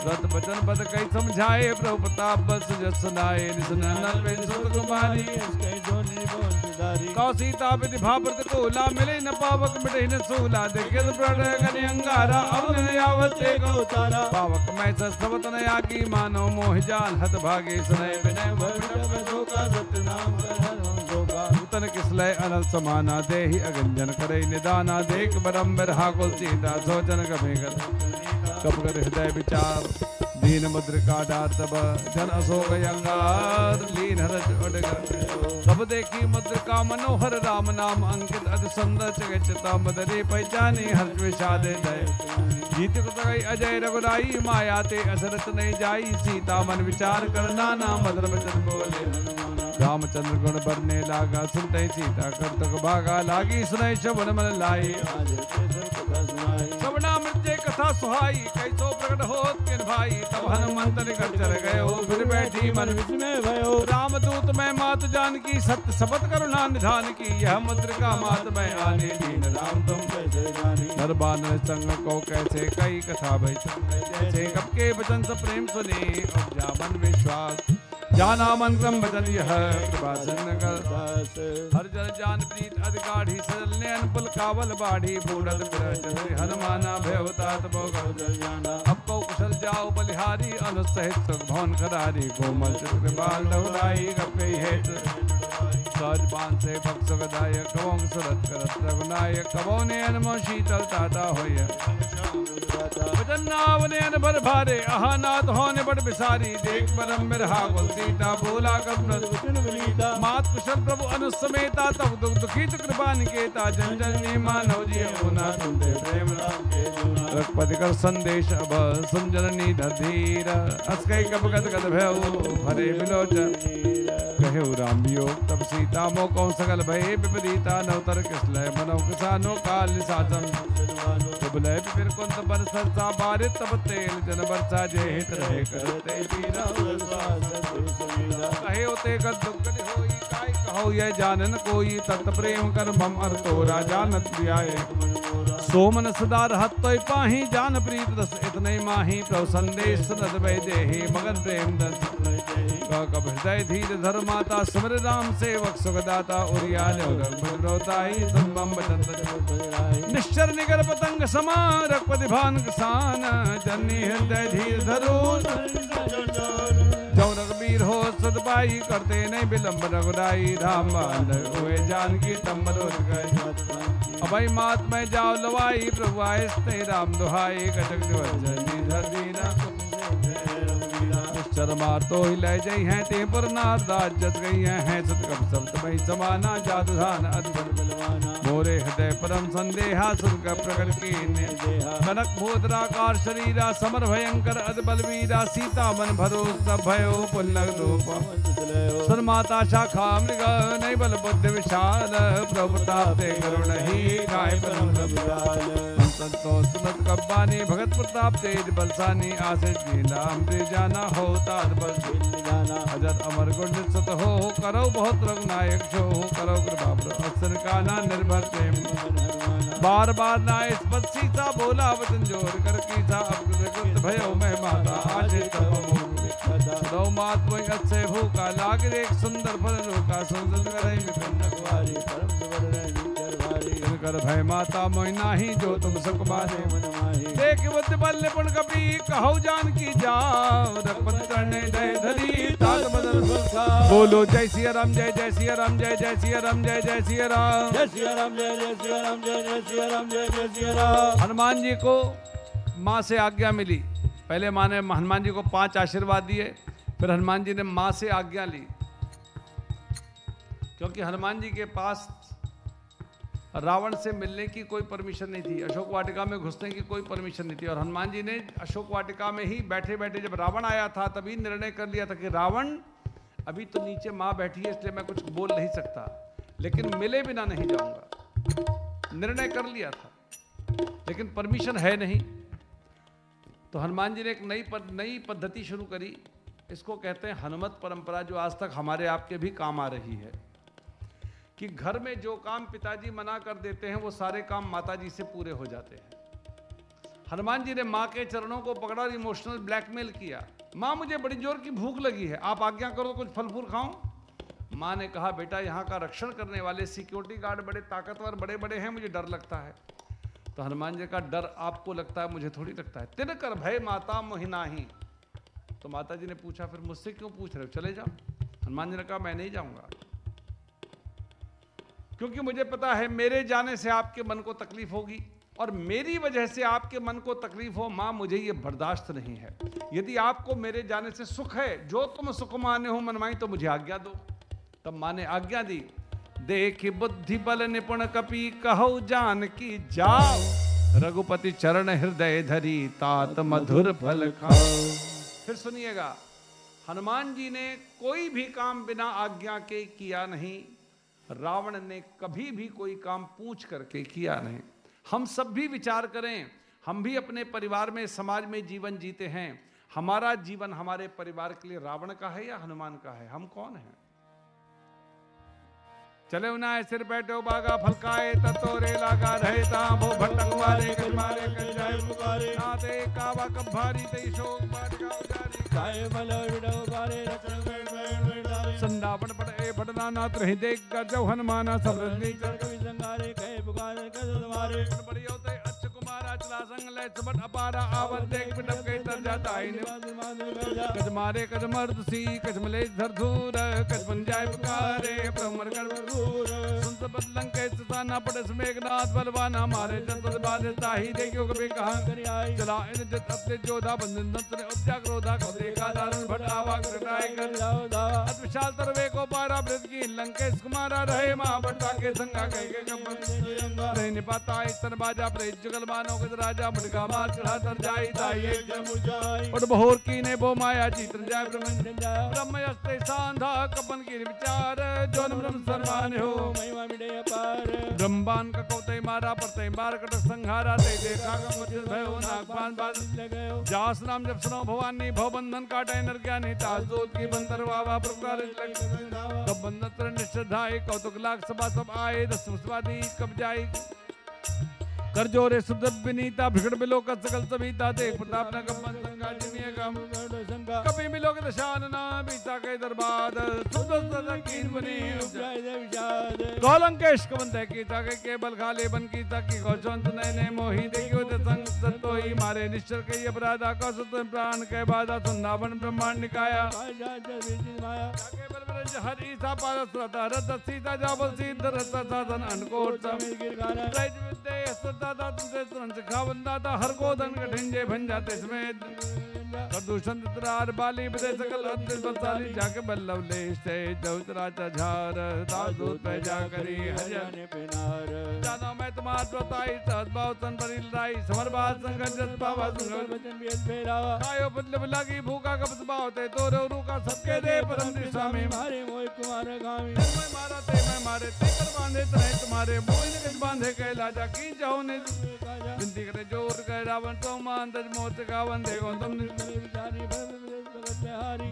रत बचन पद कई समझाए, प्रभु प्रताप बस जस सुनाए, निसनन सुत कुमारी, कौ सीता विधि भाप्रत कोला, मिले न पावक मिटे न सूला, देखे प्रण गने अंगारा, अवगन यावत एक उतारा। पावक मैं सस्तवत न आगी, मानो मोह जान हत भागे, सुनय विनय भव का सत्य नाम तन किसलय अनल समाना, देहि अगंजन करे निदाना, देख बरम्बर हाकुल सीता, सोचन कभी कर कब कर हृदय विचार, दीन मुद्रिका डार तब जन अशोक अंगार लीन हरज उडगर तब देखी मुद्रिका मनोहर राम नाम अंकित अति सुंदर चिता मदरे पहचानी हर्ष विषादे दय जीत गई अजय रघुराई माया ते असरत नहीं जाई सीता मन विचार कर नाना मधुर वचन बोले रामचंद्र गुण बरने लागा सुनते सीता करतक भागा लागी सुनाई शबन मन लाई सबना मृत्य कथा सुहाई कैसो प्रकट हो किन भाई तब हनुमंत निकट चल गए फिर बैठी मन विस्मय भयो रामदूत मैं मात जान की सत्य शपथ करुणा निधान की यह मुद्रिका मात मैं आने दीन राम तुम कैसे जानी नरबान संग को कैसे कई कथा भई जैसे कब के वचन से प्रेम सुने अब जावन विश्वास जाना मन क्रम बदल यह कृपा हर जल जान प्रीत अधिकाढ़ी सजल नयन पुल कावल बाढ़ी बूढ़ हनुमाना भयवतात अब को कुशल जाओ बलिहारी अनुसहित सुख भवन खरारी कोमल चित्रबाल लहुराई गपे हेत सहज बान से भक्त सुखदाय कवों सुरत करत रघुनाय कवों ने अनमो शीतल ताता होय वचन नावने भर भारे अहानाथ होने बड़ बिसारी देख परम बिरहा कुल सीता बोला कब मात कुशल प्रभु अनुसमेता तब दुख दुखी कृपा निकेता जन जन ने मानव जी होना सुनते प्रेम रघुपति कर संदेश अब सुन जननी धीर अस्कई कब गद गद भयो भरे बिलोचन कहे राम वियोग तब सीता मोको सकल भय विपरीता नवतर किसलय मनो किसानो काल निसाचन लय फिर कुंत बन सरसा बारित तब तेल जन बरसा जे हित रहे करते पीरा कहे होते गद दुख होई काय कहो ये जानन कोई तत प्रेम कर मम अर तोरा जानत प्रियाए सोमन सदा रहत तोय पाही जान प्रीत रस इतने माही प्रभु संदेश सुनत भय देहि मगन प्रेम दस कब हृदय धीर धर माता सिमर राम सेवक सुखदाता उरियाल रोताई संबम बचन निश्चर निगर पतंग समा रघुपति भान किसान जन्नी हृदय धीर धरो जो रघुबीर हो सदबाई करते नहीं विलंब रघुराई राम हुए जानकी तंबर अभय मात में जाओ लवाई प्रभु आयस्ते राम दुहाई कटक धर दीना चरमार तो ही ले जाई हैं ते पर नारदास जस गई हैं सतकम सप्त मई समाना जादधान अद्भुत बलवाना मोरे हृदय परम संदेहा सुर का प्रकट कीने कनक भूतराकार शरीरा समर भयंकर अद बलवीरा सीता मन भरोस भयो पुल्लग रूप सुर माता शाखा मृग नहीं बल बुद्धि विशाल प्रभु प्रताप ते करुण ही काय परम संतोष सुनत कब्बानी भगत प्रताप तेज बलसानी आशीष जी नाम दे जाना हो ताज बल जाना अजर अमर गुण सत हो करो बहुत रघुनायक जो हो करो कृपा अक्षर काना निर्भर प्रेम बार बार नाय स्पत सीता बोला वचन जोर कर कीसा अब भयो मैं माता आशीष दो मात कोई अच्छे भूखा लाग एक सुंदर फल रोका सुंदर करे मित्रवारी परम सुवर कर भय माता मोहिना ही जो तुम सब मारे मन माही देख बुद्ध बल्ले पुण कपी कहो जान की जाओ रघुपति करने जय धरी ताल बदल बोलो जय सिया राम जय जय सिया राम जय जय सिया राम जय जय सिया राम जय सिया राम जय जय सिया राम जय जय सिया राम जय जय सिया राम। हनुमान जी को माँ से आज्ञा मिली। पहले माँ ने हनुमान जी को 5 आशीर्वाद दिए, फिर हनुमान जी ने माँ से आज्ञा ली, क्योंकि हनुमान जी के पास रावण से मिलने की कोई परमिशन नहीं थी, अशोक वाटिका में घुसने की कोई परमिशन नहीं थी। और हनुमान जी ने अशोक वाटिका में ही बैठे बैठे जब रावण आया था तभी निर्णय कर लिया था कि रावण अभी तो नीचे माँ बैठी है इसलिए मैं कुछ बोल नहीं सकता, लेकिन मिले बिना नहीं जाऊंगा। निर्णय कर लिया था लेकिन परमिशन है नहीं। तो हनुमान जी ने एक नई पद्धति शुरू करी, इसको कहते हैं हनुमत परंपरा, जो आज तक हमारे आपके भी काम आ रही है कि घर में जो काम पिताजी मना कर देते हैं वो सारे काम माताजी से पूरे हो जाते हैं। हनुमान जी ने माँ के चरणों को पकड़ा और इमोशनल ब्लैकमेल किया। माँ मुझे बड़ी जोर की भूख लगी है, आप आज्ञा करो कुछ फल फूल खाऊं। माँ ने कहा बेटा यहाँ का रक्षण करने वाले सिक्योरिटी गार्ड बड़े ताकतवर बड़े बड़े हैं, मुझे डर लगता है। तो हनुमान जी का डर आपको लगता है मुझे थोड़ी लगता है। तिन कर भय माता मोहिनाही। तो माता जी ने पूछा फिर मुझसे क्यों पूछ रहे हो, चले जाओ। हनुमान जी ने कहा मैं नहीं जाऊंगा, क्योंकि मुझे पता है मेरे जाने से आपके मन को तकलीफ होगी और मेरी वजह से आपके मन को तकलीफ हो, मां मुझे ये बर्दाश्त नहीं है। यदि आपको मेरे जाने से सुख है, जो तुम सुख माने हो मनमाई, तो मुझे आज्ञा दो। तब मां ने आज्ञा दी। देख बुद्धि बल निपुण कपि कहो जान की जाओ, रघुपति चरण हृदय धरी तात मधुर फल खाओ। फिर सुनिएगा, हनुमान जी ने कोई भी काम बिना आज्ञा के किया नहीं, रावण ने कभी भी कोई काम पूछ करके किया नहीं। हम सब भी विचार करें, हम भी अपने परिवार में, समाज में जीवन जीते हैं। हमारा जीवन हमारे परिवार के लिए रावण का है या हनुमान का है? हम कौन हैं? चले उनाए सिर बैठो बागा फलकाए ततोरे लागा रहे तांबो भटक मारे कजमारे कजाए पुकारे नाते कावा कभारी तई शोक बाट का उजारी काय बल विडो बारे रचन वेड़ संडावन पड़े भटना नाथ रही देख कर जो हनुमाना सबरनी चर कवि संगारे कहे पुकारे कद मारे बड़ी होते अच्छ कुमारा चला संग ले सबट अपारा आवत देख पिटक के तर जाता ही कज मारे कज मर्द सी कज मले धर धूर कज बन जाए पुकारे प्रमर कर सुनत बदलंग के सताना पड़े मेघनाथ बलवाना मारे जत बादे ताही देखियो कभी कहां करी आई चला इन जत अपने जोधा बंधन नत्र उपजा क्रोधा को देखा दारुण भटावा कराए कर जाओ दावा अत विशाल तरवे को पारा ब्रत की लंकेश कुमारा रहे मां बट्टा के संगा कह के कपन नहीं निपाता इतन बाजा पर जुगल मानो के राजा मुर्गा मार चढ़ा तर जाई ताई एक जमुजाई और बहोर की ने बो माया जीत जाय ब्रह्म हस्ते सांधा कपन की विचार जोन ब्रह्म सरमान हो महिमा मिडे अपार ब्रह्मांड का कोते मारा परते मार कट संहारा ते देखा का मुझ भयो नागपान बाज लगयो जास नाम जब सुनो भवानी भवबंधन काटे नर ज्ञानी ताजोत की बंदर वावा प्रकार लग कब बंदर निश्चधाई कौतुक लाख सभा सब आए दस मुस्वादी कब जाई कर जोरे सुदब विनीता भिगड़ मिलो का सकल सभीता देख प्रताप न कमन संगा जिमिय कम कभी मिलो के दशान ना बीता के दरबार सुदस कीन बनी उपजाय दे विचार कौलंकेश कवन दे कीता के बल खाले बन कीता की गौचंत नैने मोही देखियो ते संग सतोई मारे निश्चर के अपराधा का सुत प्राण के बाधा सुनावन ब्रह्मांड निकाया माया के बल ब्रज हरि सा पारस रत सीता जाबल सिद्ध रत साधन अनकोट समीर गिरगाना राज विद्या दादा तुमसे तुरंत खावंदाता हर को धन कठिंजे भन जाते समेत प्रदूषण तरार बाली बदे सकल अंतिम बसाली जाके बल्लभ ले से दौतराचा झार दादूत पे जा करी हरियाणे पिनार जाना मैं तुम्हार बताई सद्भाव तन परिल राई समरबाद संगत जस पावा संगत वचन बेद फेरावा खायो बदलब लागी भूखा कबस बावते तोरे रूका सबके दे परम दिशा में मारे मोय कुमार गामी मैं मारा ते मैं मारे ते कर बांधे तने तुम्हारे मोय ने बांधे कैला जा की जाओ ने बिंदी करे जोर कर रावण तो मान दज मोत का वंदे को तुम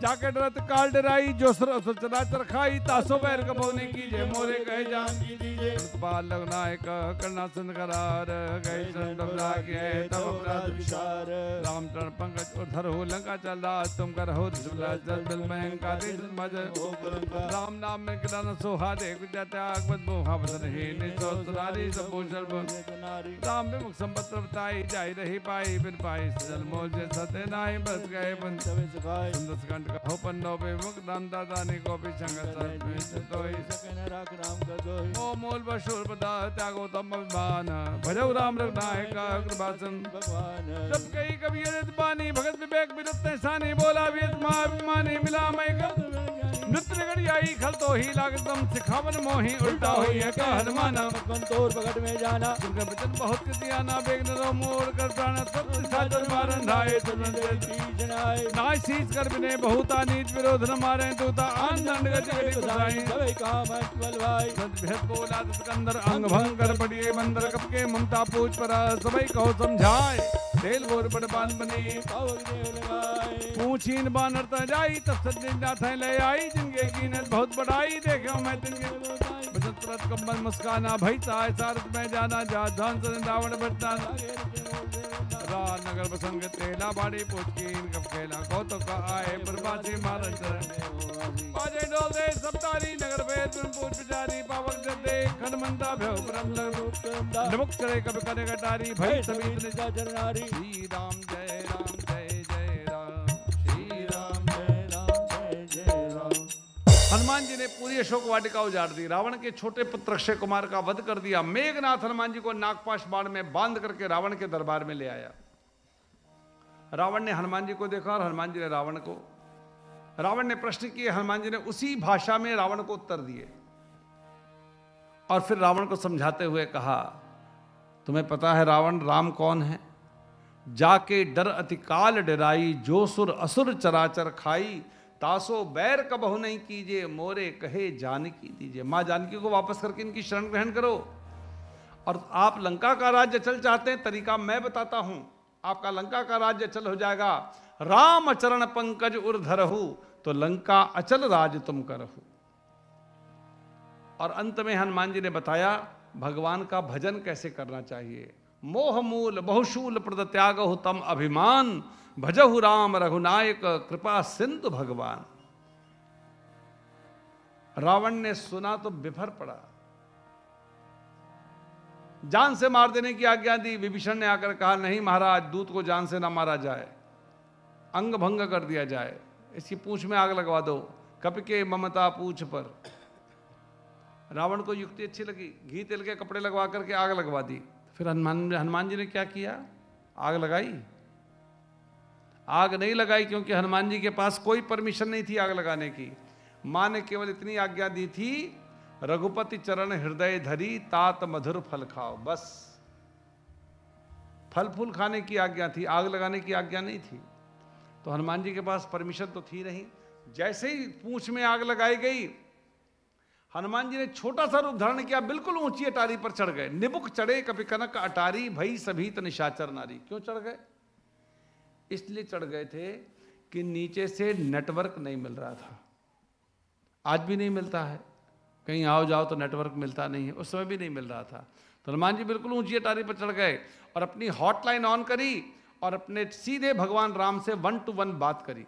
जाके रत काल डराई जो चराचर खाई तासो पैर कबोने कीजे मोरे कहे जान की दीजे पाल लगनायक करना सुन करार गए संडबरा के तब अपराध विचार रामचरण पंकज उधर हो लंका चल रहा तुम कर हो जल बिल में का देश मज राम नाम में गिराना सोहा दे त्याग मत मोहा बदन ही निसो सुनारी सब नारी राम में मुख संपत बताई जाई रही पाई बिन पाई सजल मोल जे सते नाई बस गए बन सवे सुखाए सुंदर कंठ का हो पन्नो पे मुख राम दादा ने गोपी संगत सत में तोई सके न राख राम का दोई ओ मोल बशुर बदा त्यागो तम अभिमान भजो राम रघुनायक कृपासन भगवान जब कई कवि बानी भगत विवेक विरत सानी बोला वेद महाभिमानी मिला मैं नृत्य गड़ी आई खल तो ही लागतम सिखावन मोही उल्टा हुई है का हनुमाना तोर पकड़ में जाना दुर्गा बचन बहुत किया ना बेग नरो मोड़ कर प्राण सब साजन मारन ढाए जनाए नाय सीज कर बिने बहुता नीच विरोध न मारे दूता आन दंड गति बधाई सभी काम बलवाई भेद बोला सिकंदर अंग भंग कर पड़िए बंदर कब के ममता पूछ पर सभी कहो समझाए तेल बोर बड़बान बनी पूछीन बानर त जाई तब सज्जन जाथे ले आई जिनके कीनत बहुत बढ़ाई देखो मैं तिनके बचत तुरंत कम्बल मुस्काना भई ताय सारथ में जाना जा धान से रावण बटना राज नगर बसंग तेला बाड़ी पूछकीन कब खेला को तो का आए बर्बादी मारन चरण बाजे डोल दे सब तारी नगर वेद पूछ बिचारी पावक जब दे खनमंदा भय ब्रह्म लग नमक करे कब करे कटारी भई सभी निजा चरनारी श्री राम जय राम जय जय राम श्री राम जय राम जय जय राम हनुमान जी ने पूरी अशोक वाटिका उजाड़ दी, रावण के छोटे पुत्र अक्षय कुमार का वध कर दिया। मेघनाथ हनुमान जी को नागपाश बाण में बांध करके रावण के दरबार में ले आया। रावण ने हनुमान जी को देखा और हनुमान जी ने रावण को। रावण ने प्रश्न किए, हनुमान जी ने उसी भाषा में रावण को उत्तर दिए और फिर रावण को समझाते हुए कहा, तुम्हें पता है रावण राम कौन है? जाके डर अति काल डराई, जो सुर असुर चराचर खाई, तासो बैर कबहु नहीं कीजिए, मोरे कहे जानकी दीजिए। मां जानकी को वापस करके इनकी शरण ग्रहण करो। और आप लंका का राज्य अचल चाहते हैं, तरीका मैं बताता हूं, आपका लंका का राज्य अचल हो जाएगा। राम चरण पंकज उर धरहु, तो लंका अचल राज तुम करहु। और अंत में हनुमान जी ने बताया भगवान का भजन कैसे करना चाहिए। मोह मूल बहुशूल प्रद त्यागहु तम अभिमान, भजहु राम रघुनायक कृपा सिंधु भगवान। रावण ने सुना तो बिफर पड़ा, जान से मार देने की आज्ञा दी। विभीषण ने आकर कहा, नहीं महाराज, दूत को जान से ना मारा जाए, अंग भंग कर दिया जाए, इसकी पूंछ में आग लगवा दो, कपि के ममता पूंछ पर। रावण को युक्ति अच्छी लगी, घी तेल के कपड़े लगवा करके आग लगवा दी। फिर हनुमान जी ने क्या किया? आग लगाई? आग नहीं लगाई, क्योंकि हनुमान जी के पास कोई परमिशन नहीं थी आग लगाने की। मां ने केवल इतनी आज्ञा दी थी, रघुपति चरण हृदय धरी, तात मधुर फल खाओ। बस फल फूल खाने की आज्ञा थी, आग लगाने की आज्ञा नहीं थी। तो हनुमान जी के पास परमिशन तो थी नहीं। जैसे ही पूंछ में आग लगाई गई, हनुमान जी ने छोटा सा रूप धारण किया, बिल्कुल ऊंची अटारी पर चढ़ गए। निबुक चढ़े कपि कनक अटारी, भई सभीत निशाचर नारी। क्यों चढ़ गए? इसलिए चढ़ गए थे कि नीचे से नेटवर्क नहीं मिल रहा था। आज भी नहीं मिलता है, कहीं आओ जाओ तो नेटवर्क मिलता नहीं है, उस समय भी नहीं मिल रहा था। तो हनुमान जी बिल्कुल ऊंची अटारी पर चढ़ गए और अपनी हॉटलाइन ऑन करी और अपने सीधे भगवान राम से 1 to 1 बात करी।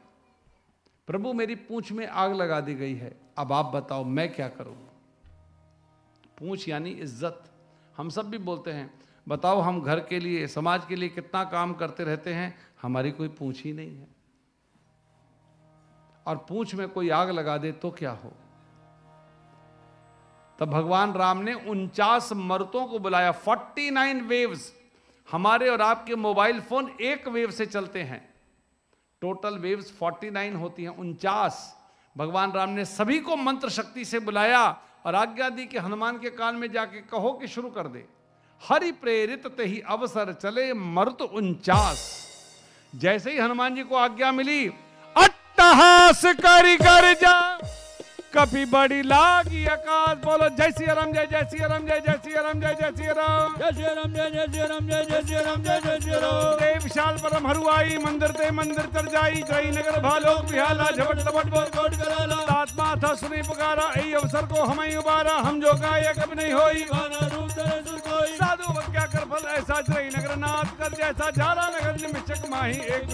प्रभु मेरी पूंछ में आग लगा दी गई है, अब आप बताओ मैं क्या करूं? पूंछ यानी इज्जत। हम सब भी बोलते हैं, बताओ हम घर के लिए समाज के लिए कितना काम करते रहते हैं, हमारी कोई पूंछ ही नहीं है। और पूंछ में कोई आग लगा दे तो क्या हो? तब भगवान राम ने 49 मर्तों को बुलाया। 49 वेव्स। हमारे और आपके मोबाइल फोन एक वेव से चलते हैं, टोटल वेव्स 49 होती हैं, 49। भगवान राम ने सभी को मंत्र शक्ति से बुलाया और आज्ञा दी कि हनुमान के कान में जाके कहो कि शुरू कर दे। हरि प्रेरित ते ही अवसर चले, मर्त 49। जैसे ही हनुमान जी को आज्ञा मिली, अट्टहास करी कर जा, कभी बड़ी लागी आकाश। बोलो जय श्री राम, जय जय श्री राम, जय जय श्री राम, जय जय श्री राम, जय श्री राम, जय जय श्री राम, जय जय श्री राम, जय जय श्री राम। देव विशाल परम हरुआई, मंदिर ते मंदिर तर जाई, जय नगर भालो बिहाला, झपट लपट बोल कोट कराला। आत्मा था सुनी पुकारा, ऐ अवसर को हमें उबारा, हम जो गाय कभी नहीं होई, साधु क्या कर फल ऐसा, जय नगर नाथ कर जैसा, झाला नगर निमिषक माही, एक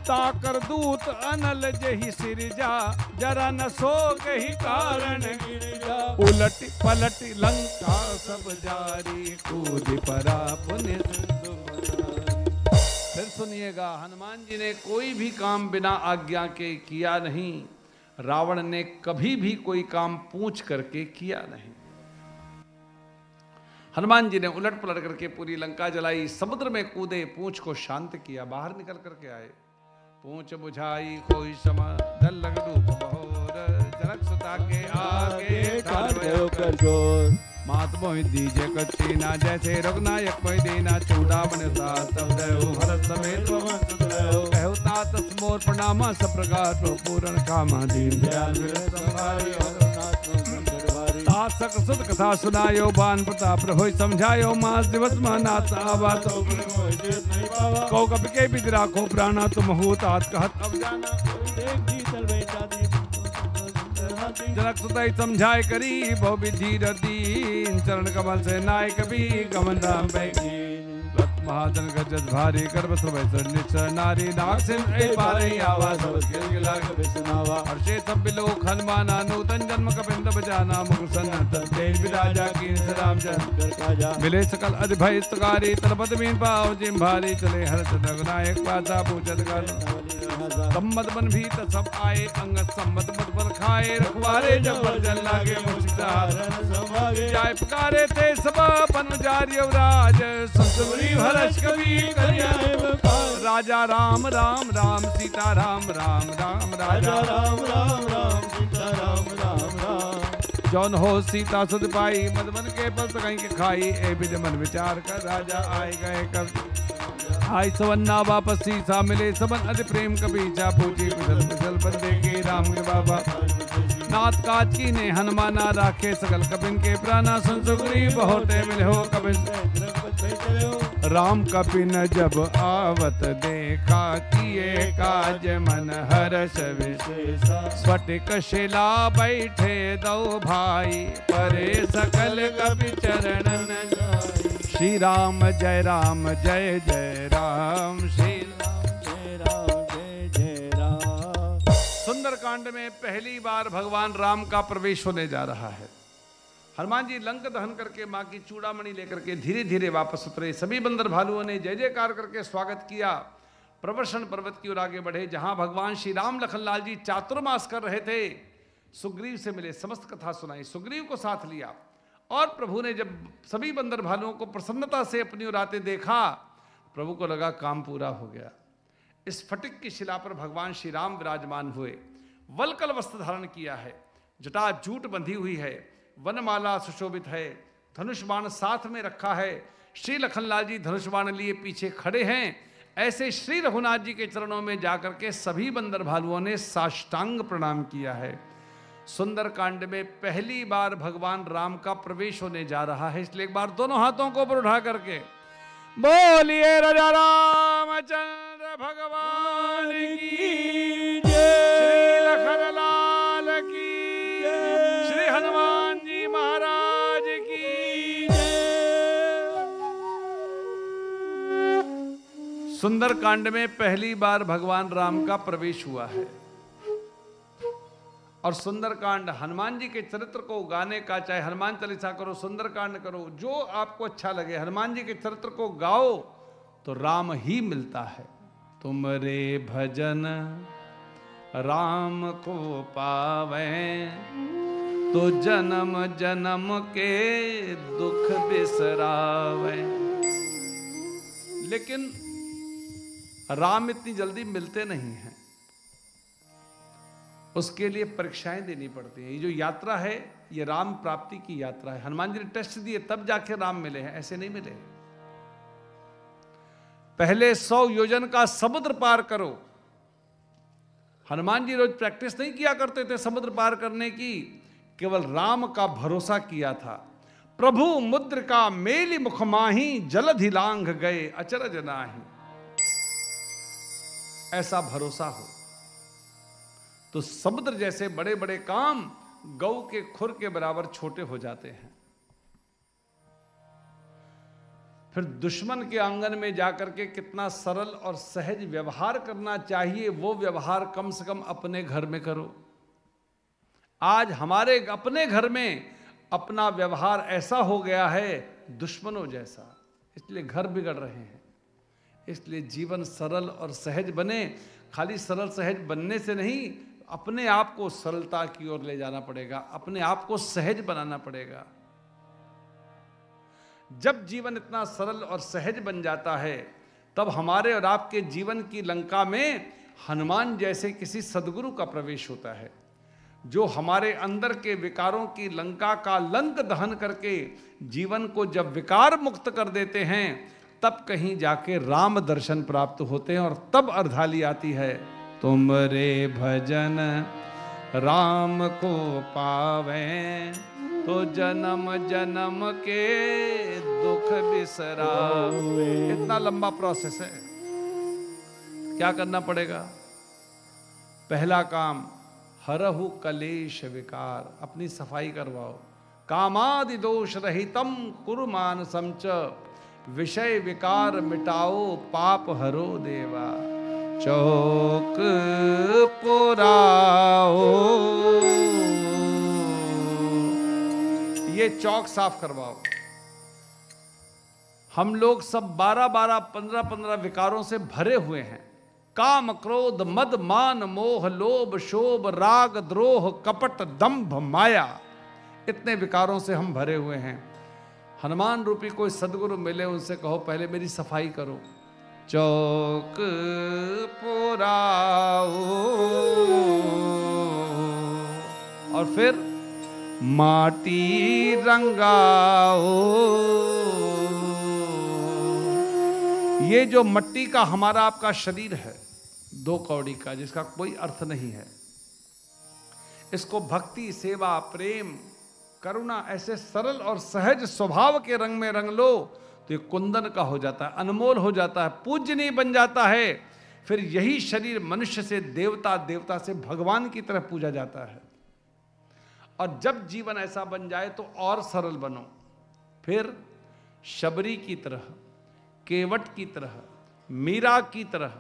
ताकर दूत अनल जही सिरजा, जरा न सो कही कारण गिरजा। उलट पलट लंका सब जारी, कूद परा पुण्य। फिर सुनिएगा, हनुमान जी ने कोई भी काम बिना आज्ञा के किया नहीं। रावण ने कभी भी कोई काम पूछ करके किया नहीं। हनुमान जी ने उलट पलट करके पूरी लंका जलाई, समुद्र में कूदे, पूंछ को शांत किया, बाहर निकल करके आए। पूंछ बुझाई कोई समा, दल लग डूब बहोर, जनक सुता के आगे कर जोर। मात मोहि दीजे कच्ची ना, जैसे रघुनायक मोहि दीना, चूड़ा बने तब देहु भरत समेत कहु तात मोर प्रणामा, सब प्रकार पूर्ण कामा, दीन दयाल सक सुत कथा सुनायो, बान प्रताप रहोई समझायो, मास दिवस मानात आवात कौ कपि के बिद राखो प्राणा, तुम हो तात कहत अब जाना। जनक सुतई समझाए करी, बहु विधि दीन, चरण कमल से नाय कभी, गमन राम बैठी। महाजन गजत भारी, गर्भ सर्वैश्वर निश्चय नारी, नाग सिंह ऐ पारे आवा, सब गिल गिला कभी सुनावा। हर्षे सब बिलोक हनुमाना, नूतन जन्म कपिंद बजाना, मुख सन्नत तेज विराजा कीन राम जन काजा। मिले सकल अधिभय स्तकारी, तलपत मीन पाओ जिम भारी, चले हर्ष रघुनायक पासा पूछत कर। सम्मत बन भी सब आए, अंगद सम्मत मत बन खाए, रखवारे जब जल लागे मुर्शिदार जाय पुकारे थे सब बनजारी युवराज, संसुरी भरस कवि करियाए बखार। राजा राम राम राम सीता राम राम राम राजा राम राम राम सीता राम राम राम। जौन हो सीता सुध पाई, मधुबन के पल कहीं के खाई, ए बिज मन विचार कर राजा आए गए कर। आई सवन्ना वापस सीसा मिले सबन अति प्रेम कबीचा, पूछी कुशल कुशल बंदे के राम के बाबा। नाथ काज की ने हनुमाना, राखे सकल कपिन के प्राणा, सुन सुग्रीव होते मिले हो कपिन। राम कपिन जब आवत देखा, किए काज मन हर्ष विशेषा। स्फटिक शिला बैठे दो भाई, परे सकल कपि चरणन जाई। श्री राम जय राम जय जय राम, श्री राम जय राम जय जय राम। सुंदरकांड में पहली बार भगवान राम का प्रवेश होने जा रहा है। हनुमान जी लंक दहन करके माँ की चूड़ामणि लेकर के धीरे धीरे वापस उतरे। सभी बंदर भालुओं ने जय जयकार करके स्वागत किया। प्रवर्षण पर्वत की ओर आगे बढ़े, जहां भगवान श्री राम लखनलाल जी चातुर्मास कर रहे थे। सुग्रीव से मिले, समस्त कथा सुनाई, सुग्रीव को साथ लिया। और प्रभु ने जब सभी बंदर भालुओं को प्रसन्नता से अपनी ओर आते देखा, प्रभु को लगा काम पूरा हो गया। इस फटिक की शिला पर भगवान श्री राम विराजमान हुए। वलकल वस्त्र धारण किया है, जटा जूट बंधी हुई है, वनमाला सुशोभित है, धनुष बाण साथ में रखा है। श्री लखनलाल जी धनुष बाण लिए पीछे खड़े हैं। ऐसे श्री रघुनाथ जी के चरणों में जाकर के सभी बंदर भालुओं ने साष्टांग प्रणाम किया है। सुंदरकांड में पहली बार भगवान राम का प्रवेश होने जा रहा है, इसलिए एक बार दोनों हाथों को ऊपर उठा करके बोलिए राजा रामचंद्र भगवान की जय, श्री लखनलाल की जय, श्री हनुमान जी महाराज की जय। सुंदरकांड में पहली बार भगवान राम का प्रवेश हुआ है। और सुंदरकांड हनुमान जी के चरित्र को गाने का, चाहे हनुमान चालीसा करो, सुंदरकांड करो, जो आपको अच्छा लगे, हनुमान जी के चरित्र को गाओ तो राम ही मिलता है। तुम रे भजन राम को पावे, तो जन्म जन्म के दुख बिसरावे। लेकिन राम इतनी जल्दी मिलते नहीं हैं, उसके लिए परीक्षाएं देनी पड़ती हैं। ये जो यात्रा है, ये राम प्राप्ति की यात्रा है। हनुमान जी ने टेस्ट दिए तब जाके राम मिले हैं, ऐसे नहीं मिले। पहले 100 योजन का समुद्र पार करो। हनुमान जी रोज प्रैक्टिस नहीं किया करते थे समुद्र पार करने की, केवल राम का भरोसा किया था। प्रभु मुद्र का मेली मुख माही, जलधि लांघ गए अचरज नाही। ऐसा भरोसा हो तो समुद्र जैसे बड़े बड़े काम गौ के खुर के बराबर छोटे हो जाते हैं। फिर दुश्मन के आंगन में जाकर के कितना सरल और सहज व्यवहार करना चाहिए, वो व्यवहार कम से कम अपने घर में करो। आज हमारे अपने घर में अपना व्यवहार ऐसा हो गया है दुश्मनों जैसा, इसलिए घर बिगड़ रहे हैं। इसलिए जीवन सरल और सहज बने। खाली सरल सहज बनने से नहीं, अपने आप को सरलता की ओर ले जाना पड़ेगा, अपने आप को सहज बनाना पड़ेगा। जब जीवन इतना सरल और सहज बन जाता है, तब हमारे और आपके जीवन की लंका में हनुमान जैसे किसी सद्गुरु का प्रवेश होता है, जो हमारे अंदर के विकारों की लंका का लंक दहन करके जीवन को जब विकार मुक्त कर देते हैं, तब कहीं जाके राम दर्शन प्राप्त होते हैं। और तब अर्धाली आती है, तुम रे भजन राम को पावे, तो जन्म जन्म के दुख बिसरावे। इतना लंबा प्रोसेस है, क्या करना पड़ेगा? पहला काम, हरहु कलेश विकार, अपनी सफाई करवाओ। कामादि दोष रहितम कुरु मानसम च, विषय विकार मिटाओ पाप हरो देवा। चौक पुराओ, ये चौक साफ करवाओ। हम लोग सब 12-12, 15-15 विकारों से भरे हुए हैं। काम क्रोध मद मान मोह लोभ शोभ राग द्रोह कपट दंभ माया, इतने विकारों से हम भरे हुए हैं। हनुमान रूपी कोई सदगुरु मिले, उनसे कहो पहले मेरी सफाई करो। चौक पुराओ और फिर माटी रंगाओ। ये जो मट्टी का हमारा आपका शरीर है, 2 कौड़ी का, जिसका कोई अर्थ नहीं है, इसको भक्ति सेवा प्रेम करुणा ऐसे सरल और सहज स्वभाव के रंग में रंग लो तो ये कुंदन का हो जाता है, अनमोल हो जाता है, पूज्यनीय बन जाता है। फिर यही शरीर मनुष्य से देवता, देवता से भगवान की तरह पूजा जाता है। और जब जीवन ऐसा बन जाए तो और सरल बनो, फिर शबरी की तरह, केवट की तरह, मीरा की तरह,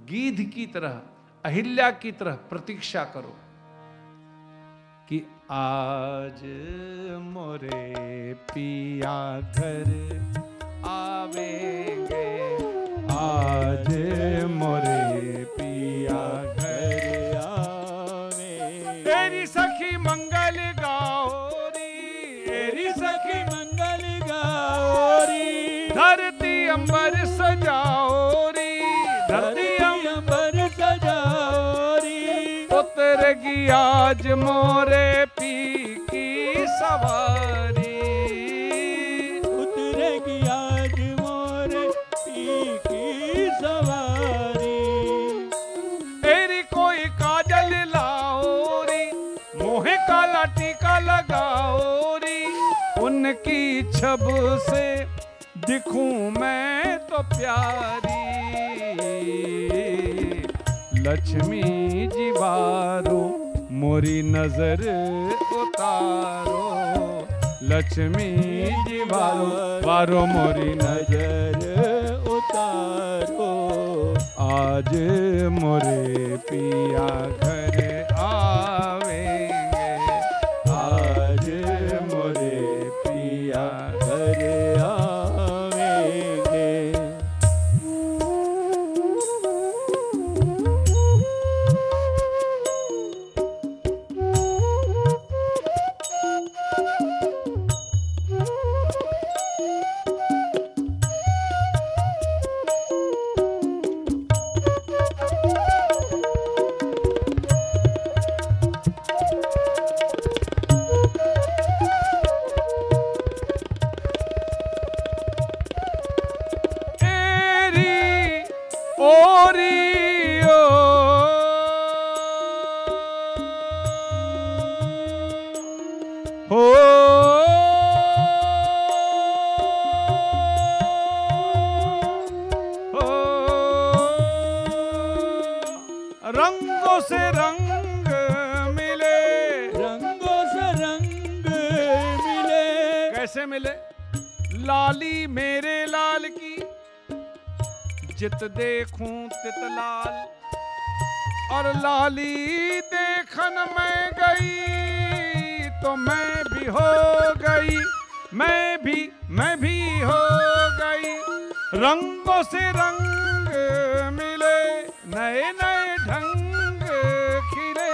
गीध की तरह, अहिल्या की तरह प्रतीक्षा करो कि आज मोरे पिया घर आवेंगे, आज मोरे पिया घर आवेंगे। तेरी सखी मंगल गाओरी, तेरी सखी मंगल गाओरी, धरती अंबर सजाओरी, धरती अंबर सजाओरी। उतरेगी आज मोरे पी की सवारी, उतरेगी आज मोरे पी की सवारी। तेरी कोई काजल लाओरी, मोहे काला टीका लगाओरी, उनकी छब से दिखूं मैं तो प्यारी। लक्ष्मी जीवारो मोरी नजर उतारो, लक्ष्मी जीवारो वारो मोरी नजर उतारो। आज मोरे पिया घर आवेंगे, आज मोरे पिया घर आवेंगे। रंगों से रंग मिले, रंगों से रंग मिले। कैसे मिले? लाली मेरे लाल की जित देखूं तित लाल, और लाली देखन मैं गई तो मैं भी हो गई, मैं भी हो गई। रंगों से रंग मिले, नए नए ढंग खिले,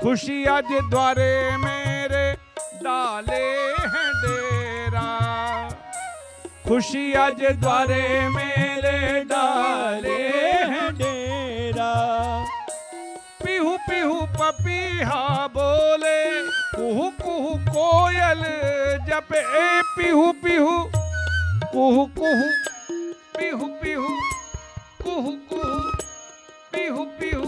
खुशी आज द्वारे मेरे डाले हैं डेरा, खुशी आज द्वारे मेरे डाले हैं डेरा। पीहू पीहू पपीहा बोले, कुहू कुहू कोयल जपे, पीहू पीहू कुहू कुहू, पीहू पीहू कुहू कुहू, पीहू पीहू।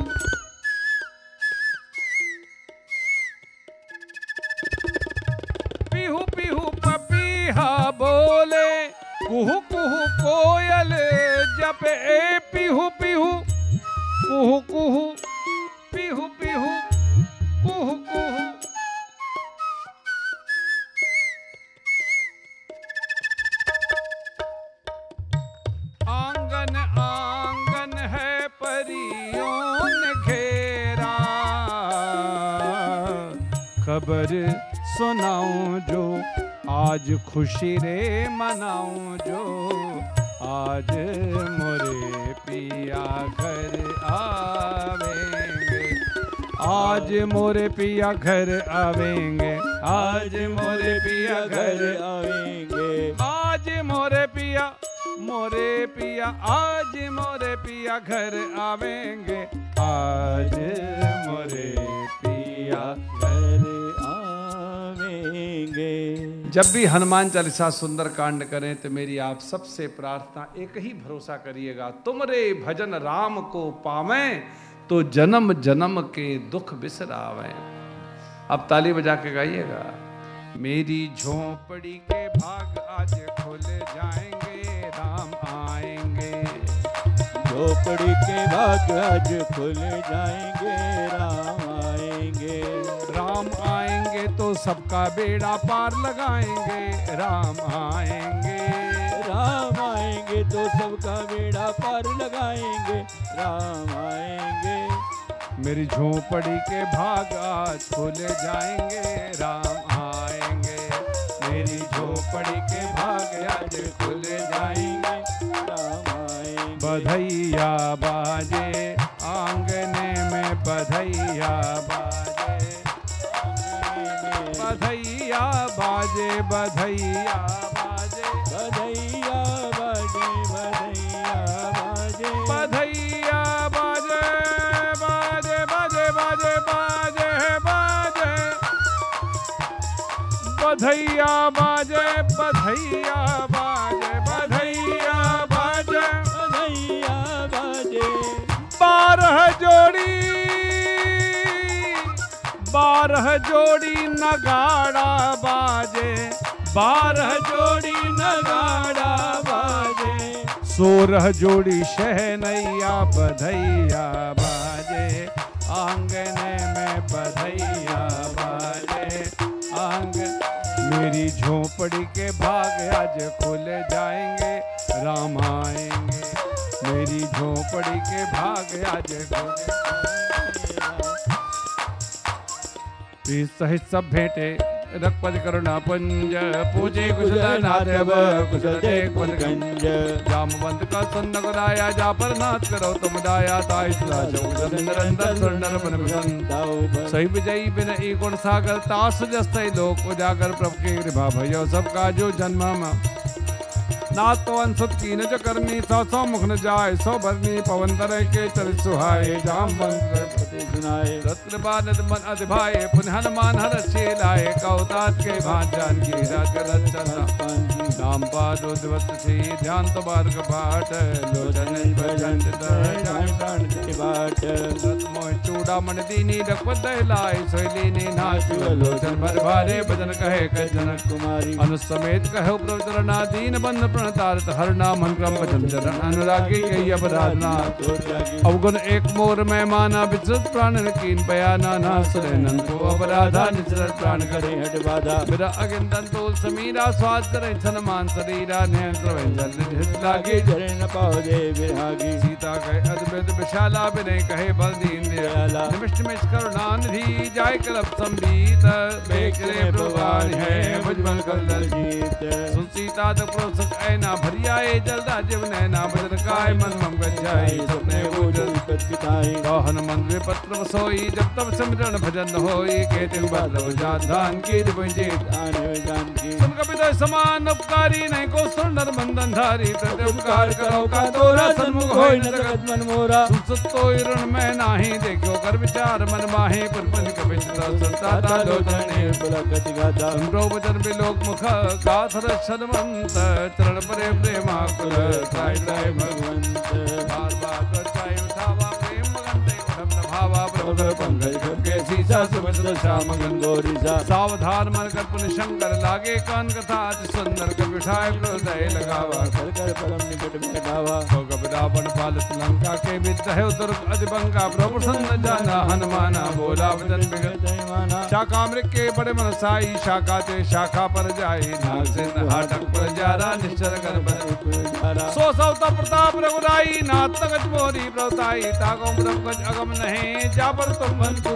पीहू पीहू पपीहा बोले, कुहू कुहू कोयल जपे, पीहू पीहू कुहू कुहू, पीहू पीहू कुहू कुहू। आंगन आंगन है परियों ने घेरा, खबर सुनाऊं जो आज खुशी रे मनाऊं जो, आज मोरे पिया घर आवेंगे, आज मोरे पिया घर आवेंगे, आज मोरे पिया घर आवेंगे, आज मोरे पिया, मोरे पिया, आज मोरे पिया घर आवेंगे, आज मोरे पिया घर आवेंगे। जब भी हनुमान चालीसा सुंदर कांड करें तो मेरी आप सबसे प्रार्थना, एक ही भरोसा करिएगा, तुमरे भजन राम को पावें तो जन्म जन्म के दुख बिसरावें। अब ताली बजा के गाइएगा। मेरी झोपड़ी के भाग आज खुल जाएंगे, राम आएंगे, झोपड़ी के भाग आज खुल जाएंगे, राम आएंगे, राम आएंगे तो सबका बेड़ा पार लगाएंगे, राम आएंगे, राम आएंगे तो सबका बेड़ा पार लगाएंगे, राम आएंगे। मेरी झोपड़ी के भाग आज खुल जाएंगे, राम आएंगे, मेरी झोपड़ी के भाग आज खुल जाएंगे, राम आएंगे। बधैया बाजे आंगने में, बधैया बाजे, बधैया बाजे, बधैया बाजे, बधैया बाजे, बधैया बाजे, बधैया बाजे, बाजे बाजे बाजे बाजे बाजे, बधैया बाजे, बधैया बाजे, बधैया बाजे, बधैया बाजे। 12 जोड़ी, 12 जोड़ी नगाड़ा बाजे, 12 जोड़ी नगाड़ा बाजे, 16 जोड़ी शहनैया बधैया बाजे, आंगने में बधैया बाजे, आंगन। मेरी झोपड़ी के भाग आज खुल जाएंगे, राम आएंगे, मेरी झोपड़ी के भाग आज खुल जाएंगे। सहित सब भेंटे रखपति करुणा पुंज, पूजे कुशल नाथ कुशल देख गंज, जामवंत का सुन्न कराया, जा पर नाथ करो तुम दाया, ताई निरंतर सुरनर बन बसंत, सही विजयी बिन ई गुण सागर, तास जस्तई लोक उजागर, प्रभु की कृपा भयो सबका जो जन्म, नाथ पवन सुत कीन जो करनी, 100 मुख न जाए 100 भरनी, पवन तरह के चरित सुहाए, जामवंत पति सुनाए, रत्न बानद मन अधिभाए, पुनः हनुमान हर लाए, कौतात के भान जान की राज रचना, नाम पादो दिवस से ध्यान तो बार पाठ, लोचन भजन प्राण के बाट, मोह चूड़ामण दीनी रखपत लाए, सोयलीनी नाच लोचन भर भारे, भजन कहे कह जनक कुमारी, अनुसमेत कहो प्रवचरणा, दीन बंद प्रणतारत हर नाम हनुक्रम भजन चरण, अनुरागी कही अपराधना, अवगुण एक मोर में माना, विचरत प्राण कीन बयाना, ना सुने नन को अपराधा, निचरत प्राण करे हट बाधा, मेरा अगिंदन तोल समीरा, स्वाद करे छनमान शरीरा, नेत्र व्यंजन लागे जरे न पाओ दे विरागी, सीता कहे अद्भुत विशाला, विनय कहे बल दीन दयाला, निमिष्ट में करुणा निधि, जाय कलप संबीत, बेकरे भगवान है भुजबल कल जीत, सुन सीता प्रोसक ऐना भरियाए, जलदा जीव नैना, भजन काय मन मम गजाई, सपने गोचर पिताई, हनुमंत वे पत्र सोई, जब तब सिमरन भजन होई, केतिक बदल जान की जीत आने जानकी, सुन कपिता समान उपकारी, नहीं को सुंदर बंधन धारी, प्रत्युपकार करो का तोरा, सन्मुख होई न जगत मन मोरा, सुसतो ऋण में नाही, देखो कर विचार मन माहे, पुरपन कपिता संताता लोचने पुलकति गाता, सुनो वचन बिलोक मुख, गाथ रक्षनवंत, चरण परे प्रेमाकुल, साई साई भगवंत, बार बार चाय उठावा, प्रेम मगन उठम न भावा, प्रभु पंकज के सीसा, सुभद्र श्याम गंगोरी सा, सावधान मन कर पुन शंकर लागे, कान कथा अति सुंदर, कपि उठाए हृदय लगावा, कर कर परम निकट में गावा, तो कपि रावण पालित लंका के विद्य दुर्ग अधिबंका, प्रभु प्रसन्न जाना हनुमाना, बोला वचन बिगत माना, शाखा मृग के बड़े मन साई, शाखा ते शाखा पर जाई, नाग से हाटक पर जारा, निश्चर कर बन सो सवता प्रताप रघुराई, नाथ तगत मोरी प्रवताई, ताको प्रभु अगम नहीं, जा पर तुम बंधु,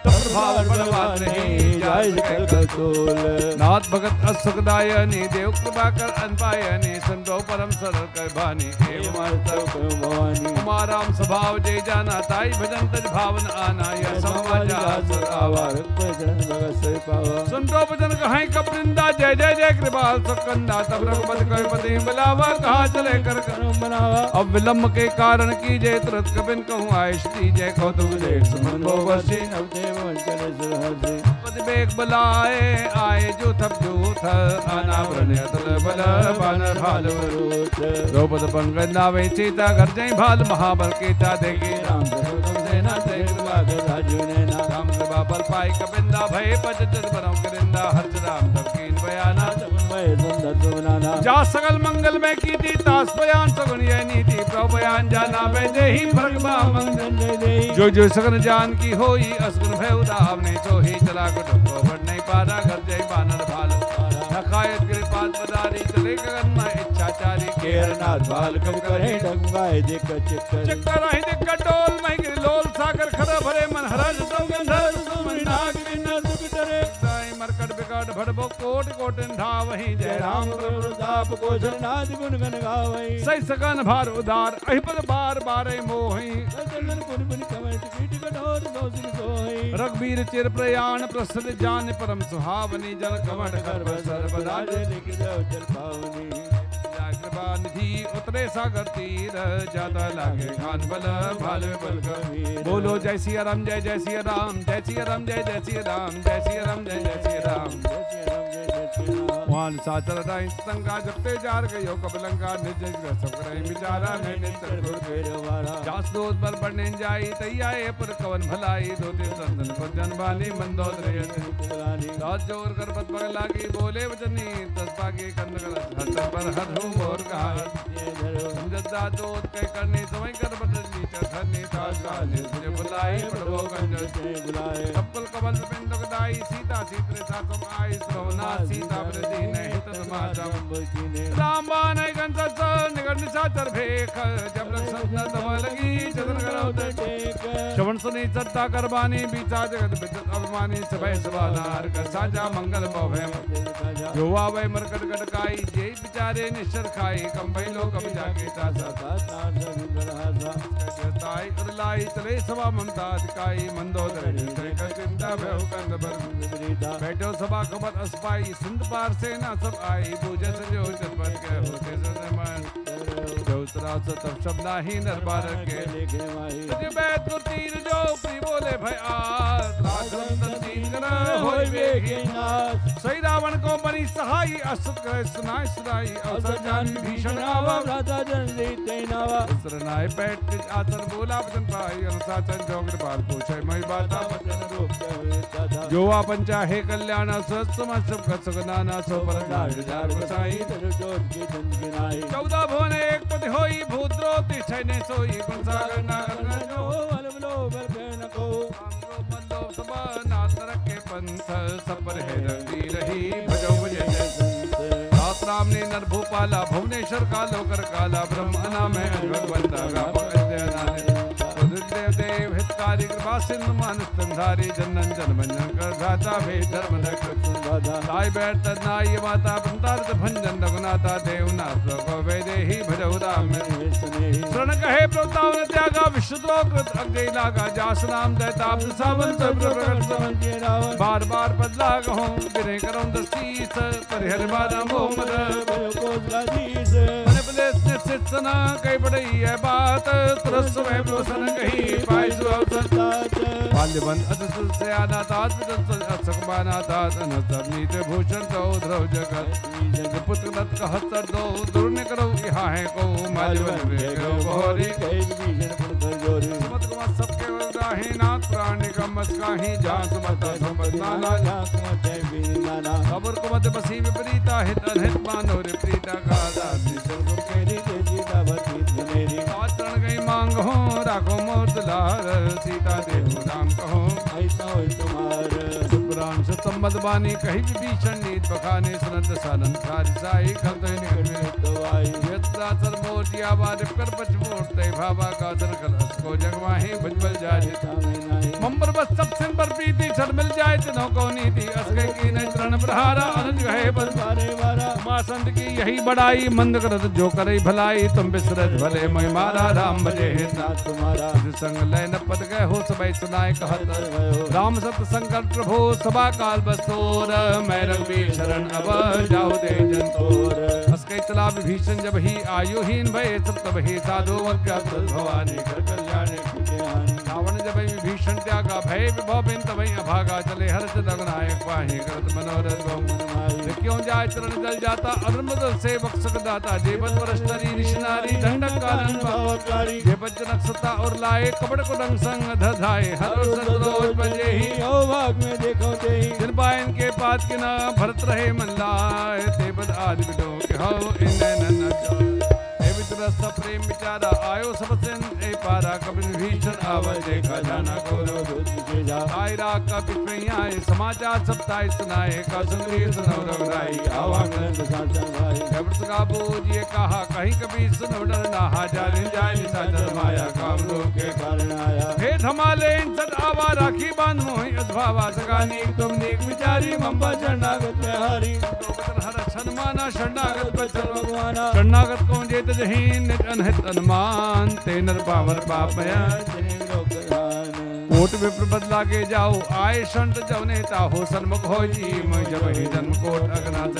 प्रभाव बलवान नहीं, जा पाए सकल कतूल। नाथ भगत असुखदायनी देव कृपा कर अनपायनी संतो परम सरल कर भानी भवानी उमाराम स्वभाव जय जाना ताई भजन तज भावन आना यह समाजा आवार संतो भजन कहाई कपिंदा जय जय जय कृपाल सकंदा तब रघुपति कविपति बुलावा कहा चले कर बनावा। अब विलंब के कारण की जय तुरंत कपिन कहूँ आय श्री जय कौतुक जय सुमन भोवर्षि बेग बुलाए आए जो थप जो थ आना प्रणयतल बल बान भाल द्रौपद पंकज नावे सीता घर जय भाल महाबल केता देगे राम सेना से राम कृपा बल पाई कपिंदा भय पज बरम करिंदा हर्ष राम तब कीन बयाना जा सकल मंगल में की थी तास बयान सगुन यह नीति प्रभु बयान जाना वे देही भगवा मंगल जो सगन जान की होई असगुन भय उदाव नहीं तो ही चला को बढ़ नहीं पारा घर जय बानर भाल नखायत कृपात बदारी चले गगन में इच्छाचारी केरनाथ बाल कब करे डंगाए देख चक्कर आहि दिक्क डोल में गिर लोल सागर खरा भरे मन हरज सौगंधर सुमन नाग बिना सुख डरे साई मरकट बिकट भड़बो कोट कोट ढा वही जय राम प्रताप को नाद गुण गन गावई। सही सकन भार उदार अहिपद बार बारे मोहि चंदन पुन पुन कमल कीट कठोर दोषिन सोई। रघुवीर चिर प्रयाण प्रसिद्ध जान परम सुहावनी जन कमट कर सर्वदा लिख जाओ चल पावनी। कृपा निधि उतरे सागर तीर ज्यादा लागे खान बल भाल बल कबीर। बोलो जय सिया राम जय जय सिया राम जय सिया राम जय जय सिया राम जय सिया राम जय जय सिया राम। वान साचर राई संगा जपते जार गयो कबलंगा निज सब करे विचारा ने नितर गुर वाला जास दोष पर बढ़ने जाई तैयाए पर कवन भलाई दो दिन संतन पर जनबानी मंदोदरे रात जोर कर बद बग लागी बोले वचनी तस्बा के कंद हर पर हर हूं मोर कहा समझदा दोत के करने समय कर बदली चरनी ताज काले तुझे बुलाई पड़ो गंज से बुलाए। कपल कबल बिंदक दाई सीता सीतरे सातम आई श्रवना सीता प्रति नहीं तमाजम राम बाण गंज स निगड़ निशाचर भेख जब रक्षण तब लगी चतन करो टेक श्रवण सुनी सत्ता करबानी बीचा जगत बिदत अभिमानी सभय सभानार कर साजा मंगल भवे जो आवे मरकट गटकाई जे बिचारे निश्चर खाई कंबई लो कब जाके तासा ताई उरलाई चले सभा ममता दिखाई मंदोदर कर चिंता भय कंद बर बैठो सभा खबर असपाई सिंध पार सेना सब आई पूजे सजो चतपत के होते सजमान जोतरा से तब शब्दा ही नरबार के तुझे बैठ तो तीर जो प्री बोले भय आज राघवन तीन करा होय वेगी सही रावण को बनी सहाई असुत कहे सुनाई सुनाई अवसर जान भीषण आवा राजा जन रीते नावा सरनाए बैठ आतर बोला वचन पाई अनुशासन जोगड़ पाल पूछे मई बाता वचन रूप जो आपन चाहे कल्याण सत समस्त सुख सुगनाना सो पर जार बसाई जोत की चंद गिनाई 14 भुवन एक पति होई भूद्रो तिछने सोई पंसागर नागर जो बलो बल न को मंदो सब नाथ रखे पंथ सब पर है रंगी रही भजो भजे रात राम ने नर भूपाला भुवनेश्वर कालो कर काला ब्रह्मना में भगवंता गा पकड़ देव देव हितकारी कृपा सिंधु मानस तंधारी जनन जन मंजन कर धाता भे धर्म साई बैठ नाई माता पंतारत भंजन रघुनाथा देवनाथ को वैदेही भजौ राम शरण कहे प्रतावन त्यागा विश्वद्रोकृत अग्नि लागा जास नाम दैताप सावन सब बार बार बदला कहूं बिने करूं दसीस परिहर बारा मोहम्मद सना कई बड़ई है बात तुरस में ब्लोसन कही पाई बाल्य बंद अतसुल से आना तात असकबाना तात अनसर नीत भूषण तो ध्रुव जगत पुत्र दत्त का हस्तर दो दुर्न करो यहाँ है को मालवन रे करो बहोरी समत कुमार सबके वरदाही नाथ प्राणी का मस्काही जान समता संपत नाना खबर को मत बसी विपरीता हित अनहित मानो रे प्रीता का दासी सर्व के रीते जीता भक्ति मेरी आचरण गई मांग हो राखो मोर दुलार सीता देव राम कहो ऐसा हो तुम्हार पुराण से संबद बानी कही विभीषण नीत बखाने सुनत सानंद खारी साई खल तो निकल में तो आई यत्रा सर मोर दिया बारिप कर बच मोरते भावा का सर कर को जगवाही भजबल जाए मंबर बस सब सिर पर प्रीति छड़ मिल जाए तिनों को नीति असगे की न चरण प्रहारा अनज है बल बारे बारा मां संत की यही बड़ाई मंद करत जो करे भलाई तुम बिसरत भले मैं मारा राम भजे नाथ तुम्हारा संग लय न पद गए हो सबई सुनाए कहत राम सत संकट प्रभु सभा काल बसोर मैं रघुवीर शरण अब जाओ दे जन तोर हसके चला विभीषण जब ही आयुहीन भय सब तब ही साधु वज्ञात भवानी कर कल्याण रावण जब विभीषण त्यागा भय विभव बिन तब अभागा चले हर्ष रघुनायक पाहि करत मनोरथ क्यों जाय चरण जल जाता अधर्मदल से बख्शक दाता जेबत परस्तरी ऋषनारी दंडक कानन पावकारी जेबत जनक सता और लाए कपड़ को रंग संग धधाए हर सरोज बजे ही ओ भाग में देखो ते जिन पायन के पात के ना भरत रहे मन लाए तेबत आदि बिडो के हो इन न रस प्रेम विचारा आयो सब ए पारा कबि भीषण आवर देखा जाना को आयरा का पिछमें आए समाचार सब ताई सुनाए का सुंदरी सुनो रघुराई आवागन जबरत का बूझिए कहा कहीं कभी सुनो डर ना जाने जाए निशाचर माया काम रूप के कारण आया हे थमाले इन सद आवा राखी बांध मोहि अधभावा सगानी तुम नेक विचारी मम्बा शरणागत में हारी हर सन्माना शरणागत बचन भगवाना शरणागत को जेत जही नित अनहित अनुमान ते नर पावर पापया कोट विप्र बदला के जाओ आए संत जवने ताहो सन्मुख हो जी मैं जब ही जन्म कोट अगनाथ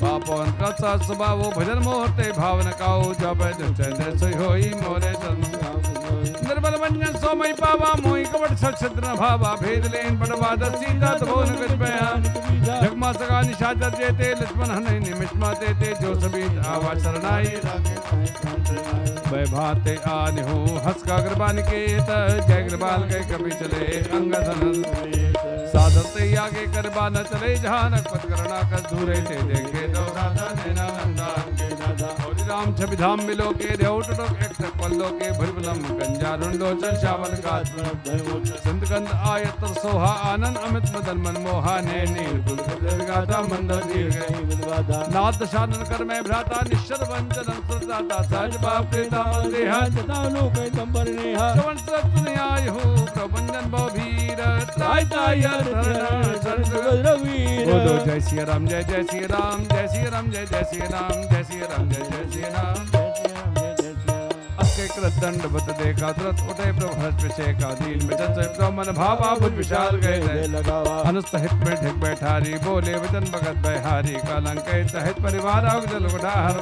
पापवन का स्वभाव भजन मोहते भावन काओ जब चंद्र सोई होई मोरे जन्म निर्बल मंजन सो मई पावा मोई कवट सक्षत्र भावा भेद लेन बड़वा सीता तबो न गज बयान जगमा सगा निशाचर जेते लक्ष्मण हनै निमिषमा तेते जो सबीत आवा शरणाई वै भाते आनि हो हंस का कृपान के जय कृपाल के कभी चले अंगधन साधर ते आगे करबा न चले जहानक पद करना कर दूरे ते देखे दो राधा देना वंदान के दादा और राम छवि धाम मिलो के देउट टोक एक पल्लो के भुरबलम गंजा रुंडो चल शावन का संत गंध आयत सोहा आनंद अमित मदन मन मोहा ने नील गाता मंदर दीर गई नाथ शानन कर मैं भ्राता निश्चर वंचन प्रदाता सहज बाप प्रेता देहा चतानु के कंबर नेहा कवन सत न्याय हो प्रबंधन भवीर त्राय ताय रघुवीर बोलो जय श्री राम जय जय श्री राम जय श्री राम जय जय श्री राम जय श्री राम जय जय श्री राम दंड बत देखा तुरंत उठे प्रभु का दीन में जन मन भावा बुझ विशाल गए लगावा अनुस्त हित में ढिक बैठारी बोले वचन भगत बहारी कालंक हित परिवार जल उठार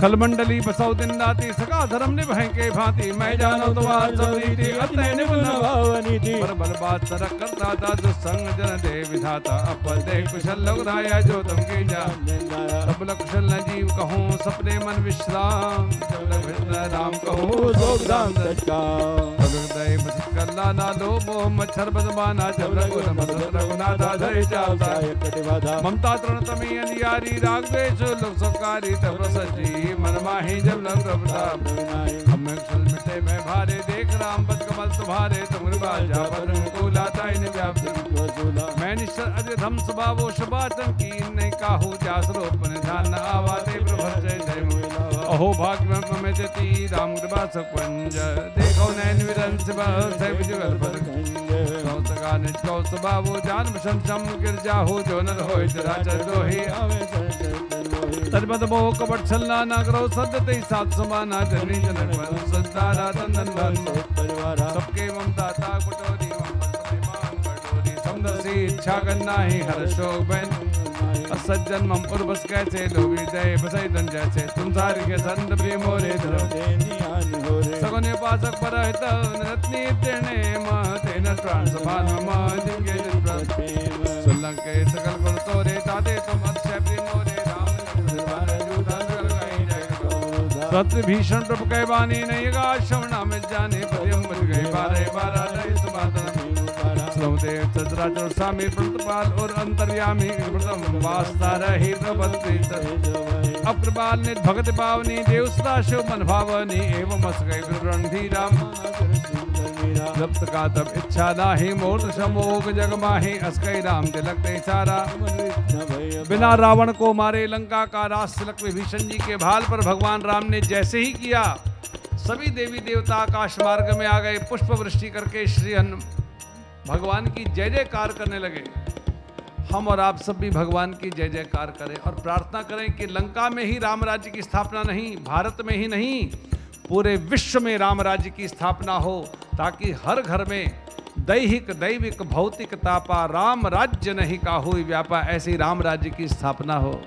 खल मंडली बसौ दिन राती सका धर्म निभाए के भांति मैं जानो तुम्हार सब रीति अतः निपुण भावनीति पर बल बात सरक करता था जो संग जन दे विधाता अपन दे कुशल लोग राया जो तुम की जा सब कुशल न जीव कहूँ सपने मन विश्राम राम कहूँ सोगदान सचका हृदय बसित करला ना लो मोह मच्छर बदमाना जब रघुनाथा धरि जाता ममता तृण तमी अंधियारी राग द्वेष लोक सकारी तब सची मन माही जब लग प्रताप हमें कुशल मिटे मैं भारे देख राम पद कमल तुम्हारे तुम कृपा जा पद को लाता इन व्याप्त मैं निश्चर अजय धम स्वभावो शबाचन की नहीं काहू जासरो ध्यान न आवाते प्रभर जय जय अहो भाग्य में देती राम कृपा सपंज देखो नैन विरन शिवा सैव जुगल पर कौसका निज कौस बाबू जान भशन सम गिरजा हो जो नर होय चराचर दोहि तजबद मोह कपट छलना न करो सद्यते सात समाना जनी जनक मन संतारा तंदन बन सबके ममता ता कुटोरी समदर्शी इच्छा करना ही हर शोक बन असज्जन मम उर्वस कैसे लोभी दय बसई दन जैसे तुम सारी के संत प्रेम मोरे सगुने पासक पर हित नरत्नी तेने महते न प्राण समान मम जिनके जिन प्रेम सुलंक के सकल गुण तोरे ताते तुम अक्षय प्रेम मोरे राम सत्र भीषण प्रभु कह बानी नहीं गा श्रवणा में जाने पर बच गए बारह बारह देव चतुराचर स्वामी प्रतिपाल और अंतर्यामी प्रथम वास्ता रही अप्रपाल ने भगत पावनी देव सदा शिव मन भावनी एवं अस गए रणधी राम जब का तब इच्छा नाही मूर्त समोग जग माही अस्कई राम तिलक ते सारा बिना रावण को मारे लंका का राज तिलक विभीषण जी के भाल पर भगवान राम ने जैसे ही किया सभी देवी देवता आकाश मार्ग में आ गए, पुष्प वृष्टि करके श्री भगवान की जय जयकार करने लगे। हम और आप सब भी भगवान की जय जयकार करें और प्रार्थना करें कि लंका में ही राम राज्य की स्थापना नहीं, भारत में ही नहीं, पूरे विश्व में राम राज्य की स्थापना हो, ताकि हर घर में दैहिक दैविक भौतिक तापा राम राज्य नहीं काहू व्यापा, ऐसी राम राज्य की स्थापना हो।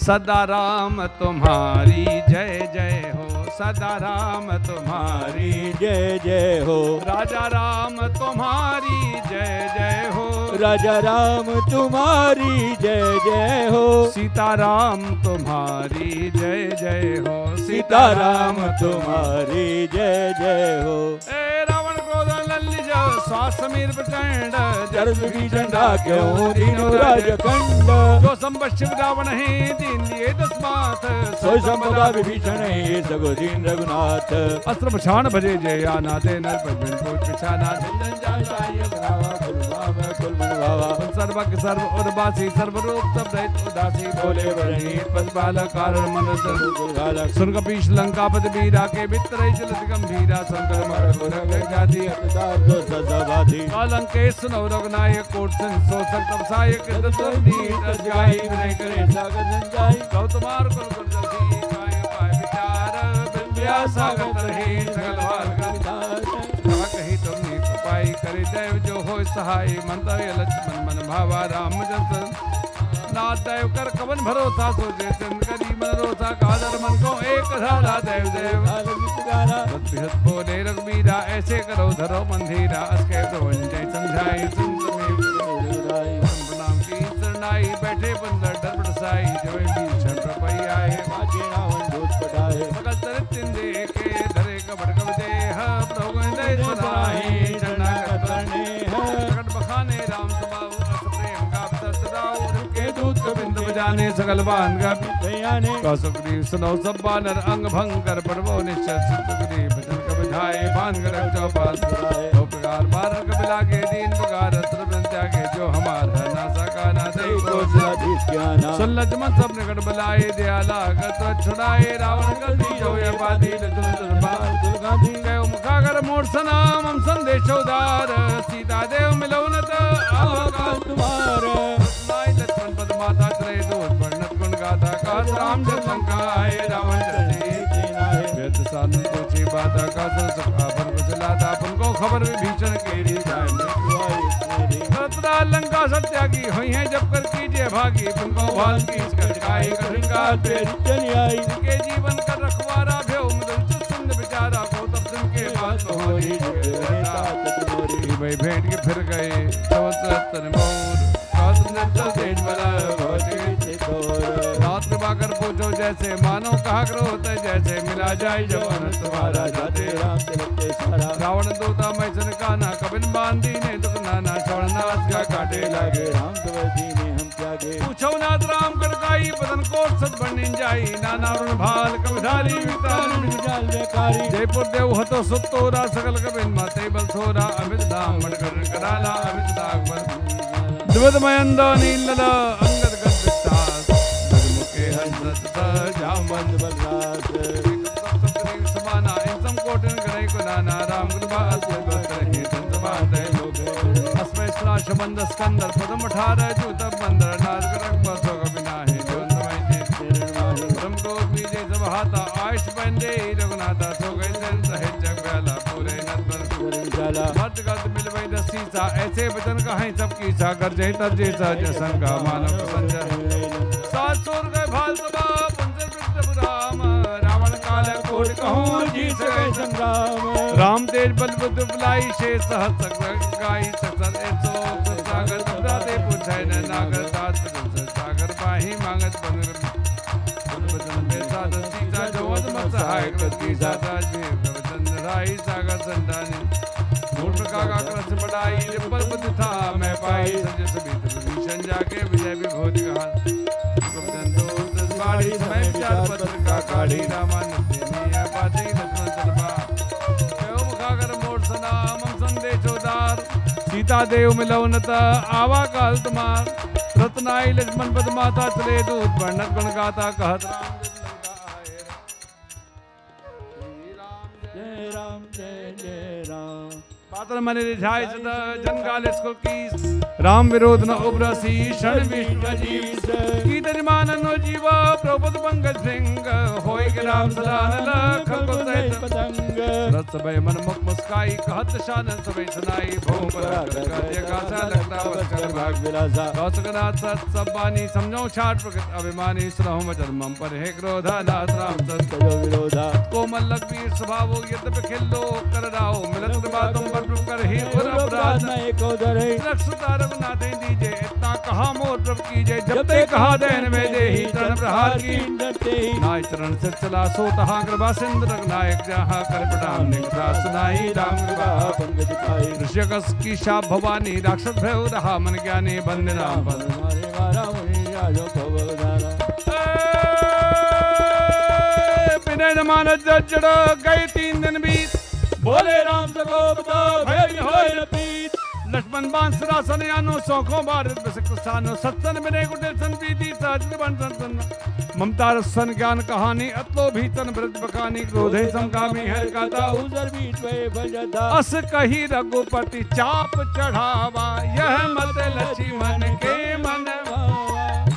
सदा राम तुम्हारी जय जय हो, सदा राम तुम्हारी जय जय हो, राजा राम तुम्हारी जय जय हो, राजा राम तुम्हारी जय जय हो, सीता राम तुम्हारी जय जय हो, सीता राम तुम्हारी जय जय हो। ए रावण क्रोध लल्लिज श्वास समीर प्रचंड जर्द विभीषण क्यों दीनो राजखंड, जो संबशिव रावण है दीन लिए दसमात, सोई संपदा विभीषण है सगो दीन रघुनाथ, अस्त्र प्रशान भजे जय आना दे नर पद्मन को पिछाना सर्वज्ञ सर्व उर्वासी सर्वरूप सब रहित उदासी बोले बरही पदपाल कारण मन सुन कपीश लंकापति वीरा के मित्र चलत गंभीरा शंकर मर जाति लंकेश सुनो रघुनायक कोट संसोषक तपसायक दत्तगाई विनय करे सागर संजाई गौतमार कुल गुरजसी गाय पाए विचार विद्या सागर रहे सकल वाल गंधार कही तुमने कृपाई करे देव जो हो सहाय मंतव्य लक्ष्मण मन भावा राम जस नाथ देव कर कवन भरोसा सोचे चंद करी मन रोसा कादर मन को एक धारा देव देव बृहत बोले रघुवीरा ऐसे करो धरो मंदिरा अस्के प्रवंजय समझाई नाम की शरणाई बैठे बंदर डर साई जो भीषण प्रपई आए बाजे रावण दूत पटाए सकल चरित देखे धरे कबड़ कब देह प्रभु दे सदाई शरणागत करने प्रकट बखाने राम स्वभाव रस प्रेम का सदाऊ के दूत गोविंद बजाने सकल बान का दयाने सुग्रीव सुनो सब बानर अंग भंग कर पड़वो निश्चय सुग्रीव भजन कब धाये बांध कर चौपाल दो प्रकार मार कब लागे दीन प्रकार अत्र त्यागे जो हमारा ना सका ना दे सुन लक्ष्मण सब निकट बुलाए दयाला गत छुड़ाए रावण गति जो ये बाधी दुर्गाधी कहो मुखागर मोर सनाम हम संदेश उदार सीता देव मिलो न तुम्हार लक्ष्मण पद माता त्रय दोष वर्णत गुण गाथा का राम जब लंका आए रावण वेद साधन पूछी बाता का पर चलाता अपन को खबर विभीषण केरी जाए लंका सत्यागी हुई है जब कर कीजिए भागी उनको भाल की के जीवन का रखवारा भ्यो सुंद बेचारा को तब सुन के बात भाई भेंट के फिर गए रात कर पूछो जैसे मानो कहा क्रोध जैसे मिला जाए जवान तुम्हारा जाते राम रावण दूता मैसन काना कबिन बांधी ने दुख नाना श्रवणनाथ का काटे लागे राम ने हम त्यागे पूछो नाथ राम कड़काई बदन कोट सत बनिन जाई नाना ऋण भाल कविधारी वितान विजाल बेकारी जयपुर देव हतो सुतोरा सकल कबिन माते बल थोरा अमित धाम मटकर कराला अमित दाग बल द्वद मयंदा नीलला अंगद गद विस्तार जगमुखे हंसत जामन बलराज समाना इन सम कोटन करे को नाना राम कृपा अद्भुत रहे संतमान दे लोगे अस्मै स्नाश बंद स्कंदर पदम 18 जूत बंदर नाग रख बसो कबिना है जोंतमय जे ब्रह्म को बीजे सब हाथा आयुष बंदे रघुनाथा सो गए जन सहे जग व्याला पूरे नंदन जाला मत गद मिलवै दसीसा ऐसे वचन कहीं सब की सागर जय तर जैसा जसंगा मानव संजय सात सुर गए भाल सभा पंचर राम रावण काल कोट कहूँ जीत गए संग्राम राम तेज बल बुद्ध बुलाई शेष सहस्र गाई ससर ऐसो सागर दे पूछे न नागर दास सागर पाही मांगत बंदर बचन बेसा सीता जोत मत सहाय कृति साता जी वचन राई सागर संतानी मूर्ख का कृष्ण बढ़ाई जब पर्वत था मैं पाई सज सभी विभीषण जाके विजय विभूति कहा बाड़ी समय विचार पत्र का काढ़ी रामानंद ने पाती रत्न तलवा एवं मुखागर मोर सना मम संदेशोदार सीता देव मिलव नत आवा काल तुम्हार रत्नाई लक्ष्मण पद माता चले दूत वर्णत गुण गाता कहत राम जय राम पात्र मने रिझाय सदा जनकाल स्कुल की राम विरोध न उब्रसी क्षण विष्णु जीव की तजमाननो जीवा प्रभुत पंकज सिंह होय के राम सदान लख को सहित पतंग रस भय मन मुख मुस्काई कहत शान सबै सुनाई भूम पर गद्य गासा लगता वस्कर भाग विलासा कौशकनाथ सत सब बानी समझो छाट प्रकृत अभिमानी सुनहु वचन मम पर है क्रोधा नाथ राम सत जो विरोधा कोमल लखबीर स्वभाव यद्यपि खिल्लो कर राओ मिलत बातों पर कर ही और अपराध न एको धरे रक्षता रघुनाथ दीजे इतना कहा मोर प्रभु कीजे जब ते कहा देन में देही चरण प्रहार की नाय चरण से चला सो तहां कृपा सिंधु रघुनायक जहां कर प्रणाम निकटा सुनाई राम कृपा पंकज पाई ऋषिकस की शाप भवानी राक्षस भय रहा मन ज्ञानी बंदे राम पद मारे वारा मुनि राजो भवदारा बिना जमानत जड़ गए 3 दिन बीत बोले राम सगोपता भय होय पीत लक्ष्मण बांसुरा सनयानो सौखों भारत बसक सानो सत्सन बिने गुटे सन पीती सहज बन सन ममता रसन ज्ञान कहानी अतलो भीतन ब्रज बकानी क्रोधे समकामी हर काता उजर बीट वे भजता अस कही रघुपति चाप चढ़ावा यह मत लक्ष्मण के मनवा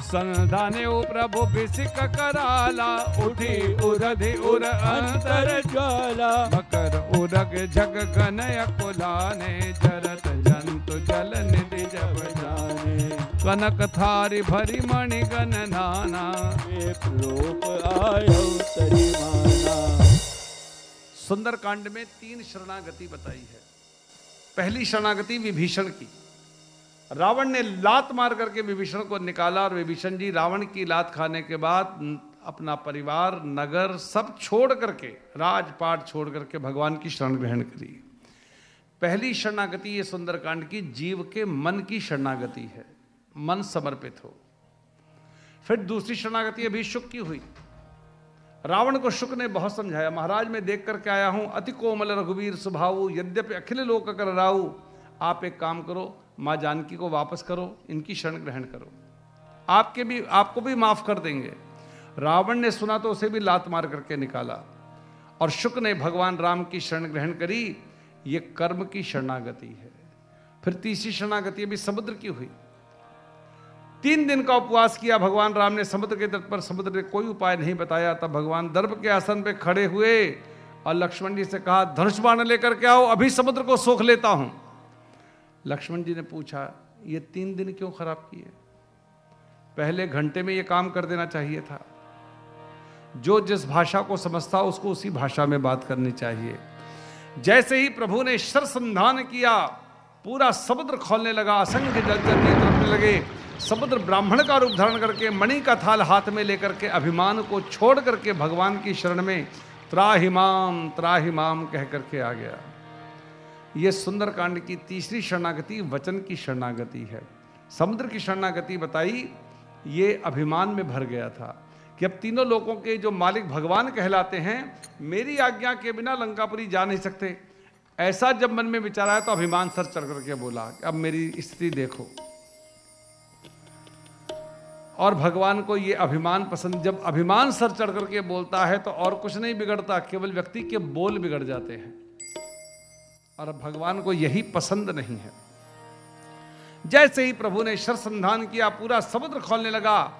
संधाने ओ प्रभु बिसिक कराला उठी उरधि उर अंतर ज्वाला मकर उरग जग गनय कुलाने जरत जंतु जल निधि जब जाने कनक थारी भरी मणि गन नाना एक रूप आयो तरी माना। सुंदर कांड में 3 शरणागति बताई है। पहली शरणागति विभीषण की। रावण ने लात मार करके विभीषण को निकाला और विभीषण जी रावण की लात खाने के बाद अपना परिवार नगर सब छोड़ करके राजपाट छोड़ करके भगवान की शरण ग्रहण करी। पहली शरणागति ये सुंदरकांड की जीव के मन की शरणागति है, मन समर्पित हो। फिर दूसरी शरणागति अभी शुक की हुई। रावण को शुक ने बहुत समझाया, महाराज मैं देख करके आया हूं अति कोमल रघुवीर स्वभाव यद्यपि अखिल लोक कर राऊ, आप एक काम करो माँ जानकी को वापस करो, इनकी शरण ग्रहण करो, आपको भी माफ कर देंगे। रावण ने सुना तो उसे भी लात मार करके निकाला और शुक ने भगवान राम की शरण ग्रहण करी। ये कर्म की शरणागति है। फिर तीसरी शरणागति भी समुद्र की हुई। 3 दिन का उपवास किया भगवान राम ने समुद्र के तट पर। समुद्र ने कोई उपाय नहीं बताया। तब भगवान दर्भ के आसन पे खड़े हुए और लक्ष्मण जी से कहा धनुष बाण लेकर के आओ, अभी समुद्र को सोख लेता हूं। लक्ष्मण जी ने पूछा ये 3 दिन क्यों खराब किए? पहले घंटे में ये काम कर देना चाहिए था। जो जिस भाषा को समझता उसको उसी भाषा में बात करनी चाहिए। जैसे ही प्रभु ने शर संधान किया पूरा समुद्र खोलने लगा, असंख्य जलचर निकलने लगे। समुद्र ब्राह्मण का रूप धारण करके मणि का थाल हाथ में लेकर के अभिमान को छोड़ करके भगवान की शरण में त्राहिमाम कह करके आ गया। यह सुंदरकांड की तीसरी शरणागति वचन की शरणागति है। समुद्र की शरणागति बताई, ये अभिमान में भर गया था कि अब तीनों लोगों के जो मालिक भगवान कहलाते हैं, मेरी आज्ञा के बिना लंकापुरी जा नहीं सकते। ऐसा जब मन में विचार आया तो अभिमान सर चढ़ करके बोला अब मेरी स्थिति देखो। और भगवान को ये अभिमान पसंद। जब अभिमान सर चढ़ करके बोलता है तो और कुछ नहीं बिगड़ता, केवल व्यक्ति के बोल बिगड़ जाते हैं। और भगवान को यही पसंद नहीं है। जैसे ही प्रभु ने शर संधान किया पूरा समुद्र खोलने लगा।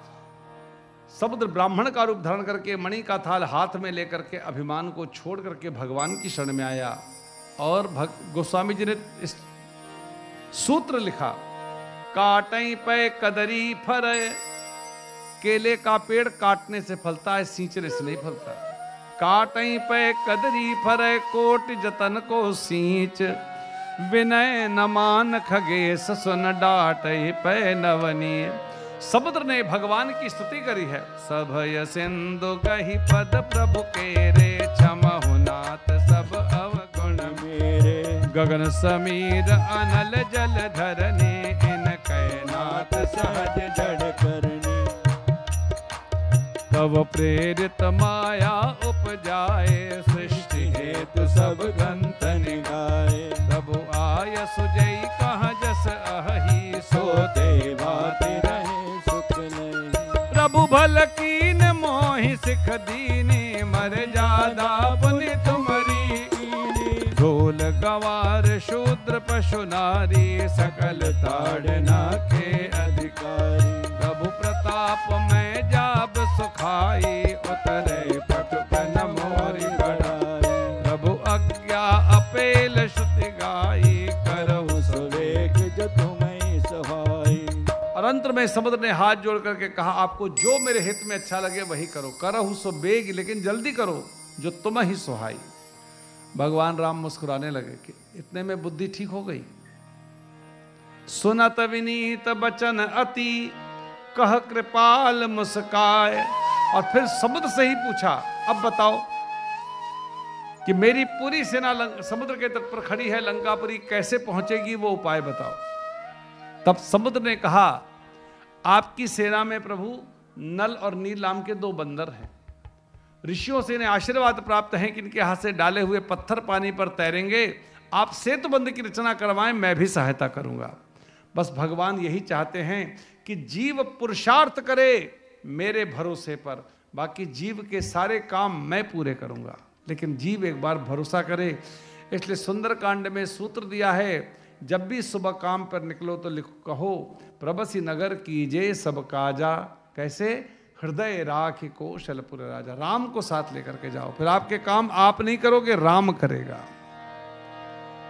समुद्र ब्राह्मण का रूप धारण करके मणि का थाल हाथ में लेकर के अभिमान को छोड़ करके भगवान की शरण में आया। और गोस्वामी जी ने इस सूत्र लिखा, काटई पे कदरी फर, केले का पेड़ काटने से फलता है, सींचने से नहीं फलता। काटई पे कदरी फर, कोट जतन को सींच, विनय नमान खगेश सुन डाटई पे नवनीय। समुद्र ने भगवान की स्तुति करी है। सभय सिंधु कही पद प्रभु के रे, क्षमहु नाथ सब अवगुण मेरे। गगन समीर अनल जल धरने इन कैनाथ सहज जड़ करने। तब प्रेरित माया उपजाए सृष्टि हेतु सब गंतन गाए। तब आय सुजई कहाँ जस अहि सो देवाति रहे सुख नहीं। प्रभु भल कीन मोहि सिख दीनी मर्यादा पुनि तुमरी ढोल गवार शूद्र पशु नारी सकल ताड़ना के अधिकारी प्रभु प्रताप में जाब सुखाई उतरे पटुपन मोरी बढ़ाई प्रभु आज्ञा अपेल श्रुति गाई करहु सुरेख जो तुम्हें सहाय। और अंत में समुद्र ने हाथ जोड़ करके कहा आपको जो मेरे हित में अच्छा लगे वही करो, करहु सो बेग, लेकिन जल्दी करो जो तुम ही सुहाई। भगवान राम मुस्कुराने लगे कि इतने में बुद्धि ठीक हो गई। सुनत विनीत बचन अति कह कृपाल मुस्काए। और फिर समुद्र से ही पूछा अब बताओ कि मेरी पूरी सेना समुद्र के तट पर खड़ी है, लंकापुरी कैसे पहुंचेगी, वो उपाय बताओ। तब समुद्र ने कहा आपकी सेना में प्रभु नल और नील नाम के 2 बंदर हैं। ऋषियों से इन्हें आशीर्वाद प्राप्त है कि इनके हाथ से डाले हुए पत्थर पानी पर तैरेंगे। आप सेतुबंध की रचना करवाएं, मैं भी सहायता करूंगा। बस भगवान यही चाहते हैं कि जीव पुरुषार्थ करे मेरे भरोसे पर, बाकी जीव के सारे काम मैं पूरे करूंगा, लेकिन जीव एक बार भरोसा करे। इसलिए सुंदरकांड में सूत्र दिया है, जब भी सुबह काम पर निकलो तो कहो प्रबसी नगर कीजे सब काजा, कैसे हृदय राखि कौशलपुर राजा। राम को साथ लेकर के जाओ, फिर आपके काम आप नहीं करोगे, राम करेगा।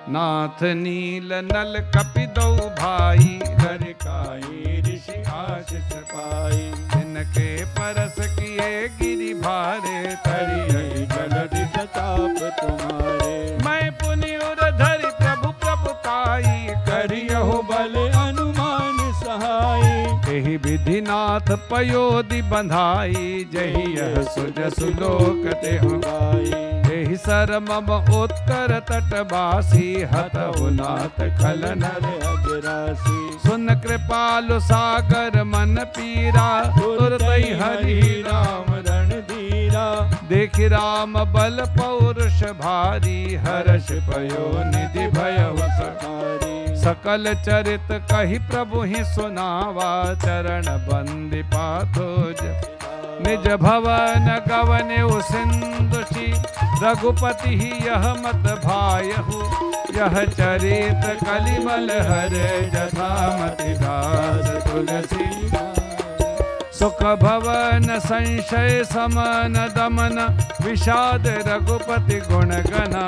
नाथ नील नल कपि दो भाई काई ऋषि आशीष पाई। जिनके परस किए गिरि भारे तरी जलधि प्रताप तुम्हारे। मैं पुनि उर धरि प्रभु प्रभुताई करियहु बल अनुमान सहाय। एहि विधिनाथ पयोधि बंधाई जहि यह सुज सुलोक तेहु एहि सर मम उत्तर तटवासी हतहु नाथ खल नर अग्रासी। सुन कृपालु सागर मन पीरा तुरतहि हरि राम रण धीरा। देख राम बल पौरुष भारी हर्ष पयो निधि भयउ सखारी। सकल चरित कहि प्रभु ही सुनावा चरण बंदी पाथोज निज भवन गवने सिंधुषि रघुपति ही यह मत भायहु यह चरित कलिमल हर जथामति दास तुलसी। सुख भवन संशय समन दमन विषाद रघुपति गुण गण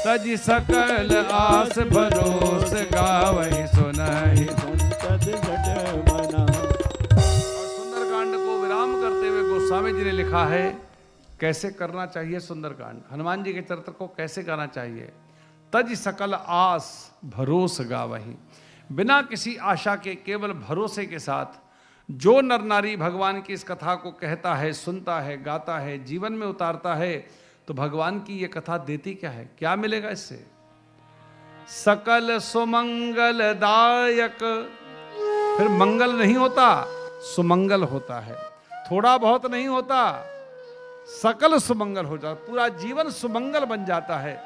तजि सकल आस भरोस गावहि सुनहि संतत जट मना। सुंदरकांड को विराम करते हुए गोस्वामी जी ने लिखा है कैसे करना चाहिए सुंदरकांड, हनुमान जी के चरित्र को कैसे करना चाहिए। तज सकल आस भरोस गावहि, बिना किसी आशा के केवल भरोसे के साथ जो नर नारी भगवान की इस कथा को कहता है, सुनता है, गाता है, जीवन में उतारता है, तो भगवान की ये कथा देती क्या है, क्या मिलेगा इससे। सकल सुमंगल दायक, फिर मंगल नहीं होता, सुमंगल होता है, थोड़ा बहुत नहीं होता, सकल सुमंगल हो जाता, पूरा जीवन सुमंगल बन जाता है।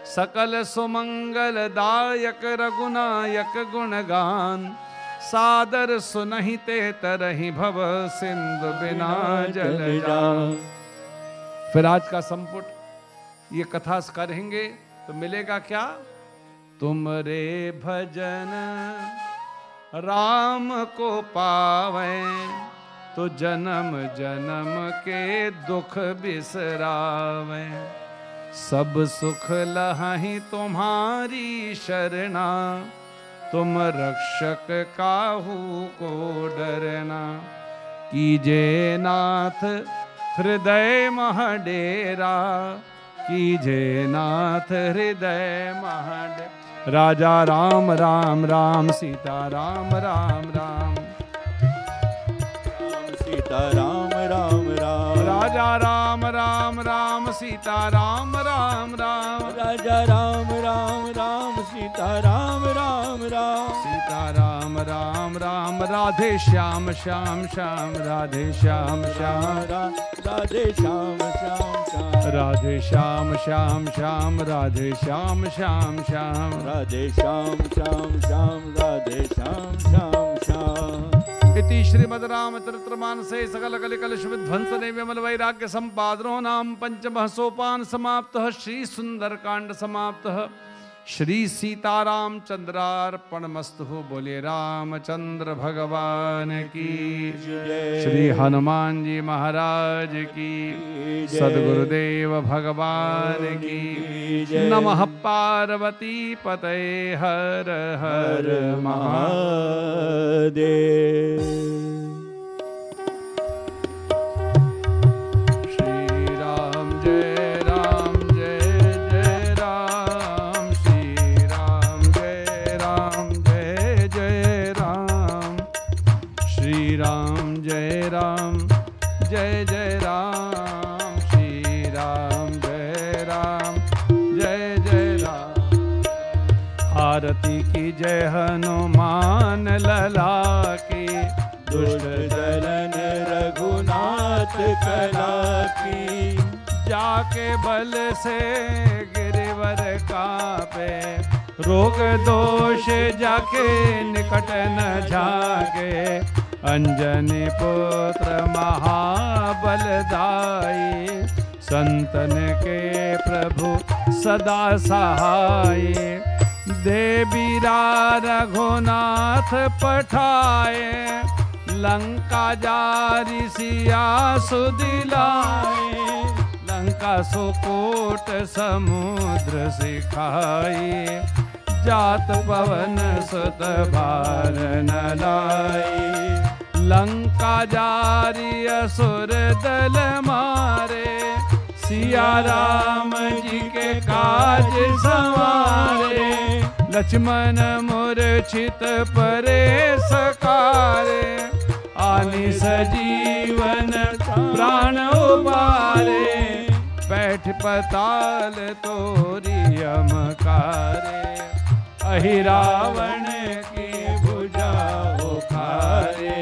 सकल सुमंगल दायक रघुनायक गुणगान सादर सुनहि ते तरहि भव सिंधु बिना जल जान। फिर आज का संपुट ये कथा करेंगे तो मिलेगा क्या, तुम रे भजन राम को पावे तो जन्म जन्म के दुख बिसरावे। सब सुख लहहि तुम्हारी शरणा तुम रक्षक काहू को डरना। कीजे नाथ हृदय मह डेरा, कीजे नाथ हृदय मह डेरा। राजा राम राम राम सीता राम राम राम सीता राम राम राम। राजा राम राम राम सीता राम राम राम। राजा राम राम राम सीता सीता राम राम राम सीता राम राम राम राधे श्याम श्याम श्याम राधे श्याम श्याम राधे श्याम श्याम श्याम राधे श्याम श्याम श्याम राधे श्याम श्याम श्याम राधे श्याम श्याम श्याम राधे श्याम श्याम श्याम। इति श्रीमद् रामचरितमानसे सकल कलिकलुष विध्वंसने विमल वैराग्य संपादनो नाम पंचमः सोपान समाप्तः। श्री सुंदरकांड समाप्तः। श्री सीताराम चंद्रार्पणमस्तु। बोले रामचंद्र भगवान की जय। श्री हनुमान जी महाराज की जय। सद्गुरुदेव भगवान की जय। नमः पार्वती पतये हर हर महादेव। श्री राम जय राम जय जय राम। श्री राम जय राम जय जय राम। श्री राम जय राम जय जय राम। श्री राम जय राम जय जय राम। आरती की जय हनुमान लला की। दुष्ट दलन रघुनाथ कला की। जाके बल से गिरिवर कापे। रोग दोष जाके निकट न जागे। अंजनी पुत्र महाबलदाई। संतन के प्रभु सदा सहाय। देवीरा रघुनाथ पठाए। लंका जारी सिया सुदिलाए। लंका सुकोट समुद्र सिखाए। जात पवन सुत बार न लाई। लंका जारी असुर दल मारे। सिया राम जी के काज संवारे। लक्ष्मण मूर्छित परे सकारे। आनि सजीवन प्राण उबारे। बैठ पताल तोरी अमकारे। अहि रावण की भुजा उखारे।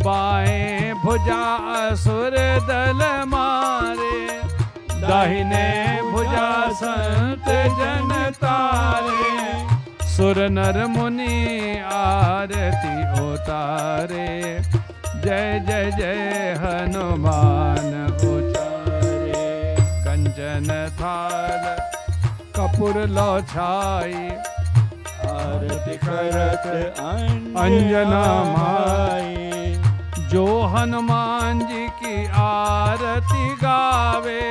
बाएं भुजा असुर दल मारे। दाहिने भुजा संत जन तारे। सुर नर मुनि आरती उतारे। जय जय जय हनुमान उचारे। कंचन थाल कपूर लो छाई। आरती करत अंजना माई। जो हनुमान जी की आरती गावे।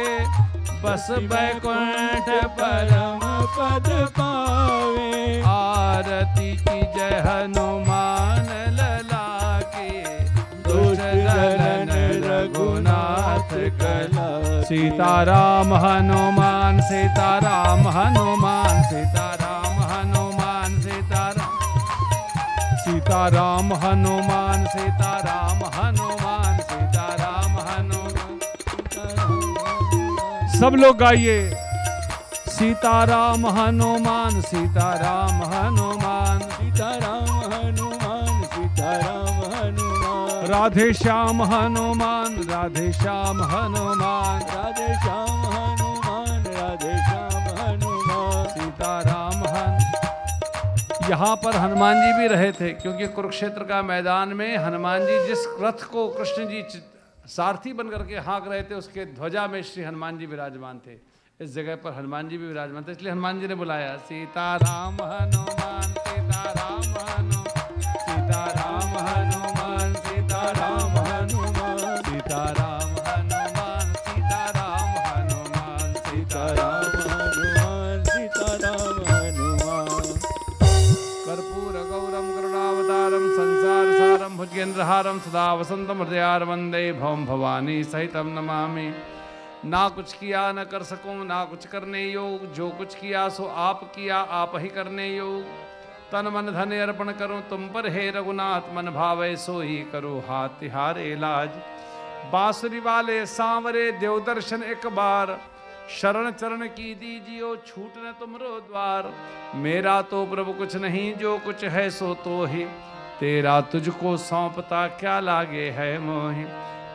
बस बैकुंठ परम पद पावे। आरती की जय हनुमान लला की। दुष्ट दलन रघुनाथ कला। सीताराम हनुमान सीताराम हनुमान सीताराम हनुमान सीताराम। सीताराम हनुमान सीताराम हनुमान सीताराम हनुमान। सब लोग गाइए। सीताराम हनुमान सीताराम हनुमान सीताराम हनुमान सीताराम हनुमान। राधे श्याम हनुमान राधे श्याम हनुमान राधे श्याम हनुमान राधे श्याम हनुमान। सीताराम यहाँ पर हनुमान जी भी रहे थे, क्योंकि कुरुक्षेत्र का मैदान में हनुमान जी जिस रथ को कृष्ण जी सारथी बनकर के हाँक रहे थे, उसके ध्वजा में श्री हनुमान जी विराजमान थे। इस जगह पर हनुमान जी भी विराजमान थे, इसलिए हनुमान जी ने बुलाया सीताराम हनुमान सीताराम हनुमान सीताराम हनुमान सीताराम हनुमान सीताराम हनुमान सीताराम हनुमान सीताराम हनुमान सीताराम हनुमान। कर्पूर गौरम करुणावतारम संसार सारम भुजगेंद्रहारम सदा वसंतम हृदयार वंदे भवम भवानी सहितम नमामि। ना कुछ किया न कर सकूं, ना कुछ करने योग, जो कुछ किया सो आप किया, आप ही करने योग। तन मन धन अर्पण करूं तुम पर हे रघुनाथ, मन भावे सो ही करो हाथ तिहारे इलाज। बांसुरी वाले सांवरे देव दर्शन एक बार, शरण चरण की दीजियो छूट न तुमरो द्वार। मेरा तो प्रभु कुछ नहीं, जो कुछ है सो तो ही, तेरा तुझको सौंपता क्या लागे है मोहि।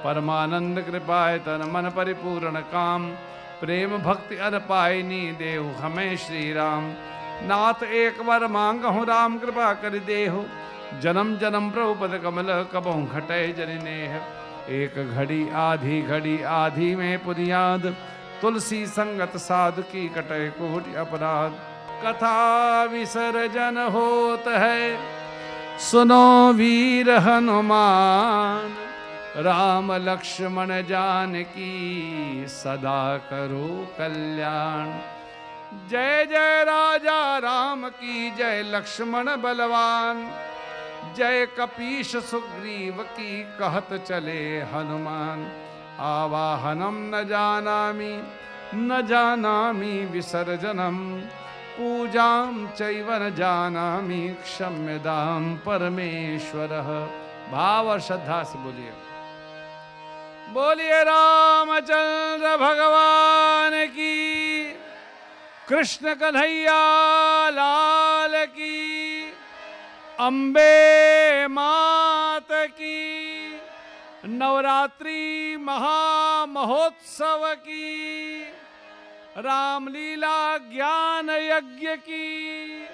परमानंद कृपाए तन मन परिपूर्ण काम, प्रेम भक्ति अर पायनी देहु हमें श्री राम। नाथ एक बार मांगहु राम कृपा कर देहु, जन्म जन्म प्रभु पद कमल कबहु घटे जनिनेह। एक घड़ी आधी में पुनियाद, तुलसी संगत साधु की कटे कोटि अपराध। कथा विसर्जन होत है सुनो वीर हनुमान, राम लक्ष्मण जानकी सदा करो कल्याण। जय जय राजा राम की जय, लक्ष्मण बलवान, जय कपीश सुग्रीव की कहत चले हनुमान। आवाहनम न जानामि विसर्जनम, पूजाम चैव न जानामि क्षम्यताम परमेश्वरः। भाव और श्रद्धा से बोलिए, बोलिए रामचंद्र भगवान की, कृष्ण कन्हैया लाल की, अम्बे मात की, नवरात्रि महामहोत्सव की, रामलीला ज्ञान यज्ञ की,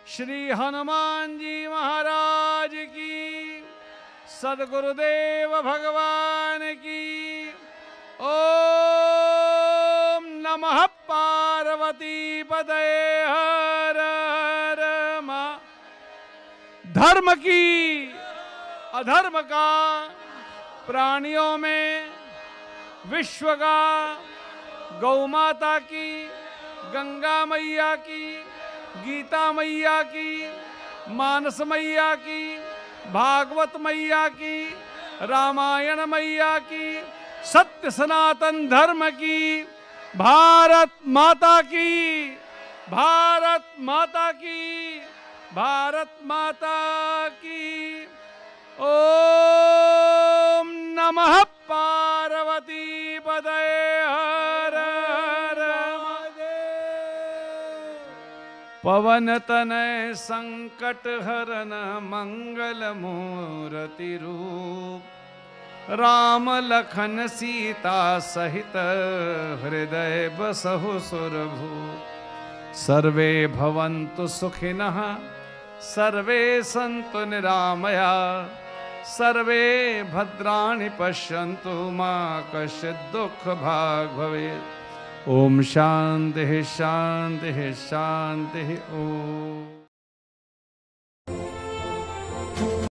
श्री हनुमान जी महाराज की, सद्गुरुदेव भगवान की। ओम नमः पार्वती पतये हर हर मा। धर्म की अधर्म का, प्राणियों में विश्व का, गौ माता की, गंगा मैया की, गीता मैया की, मानस मैया की, भागवत मैया की, रामायण मैया की, सत्य सनातन धर्म की, भारत माता की, भारत माता की, भारत माता की। ओम नमः पार्वती पतये हर हर महादेव। पवन तनय संकट हरन मंगल मूर्ति रूप, राम लखन सीता सहित हृदय बसहु सुरभूप। सर्वे भवन्तु सुखिनः सर्वे सन्तु निरामया, सर्वे भद्राणि पश्यन्तु मा कश्चित् दुःख भाग् भवेत्। ओम शांति शांति शांति। ओम।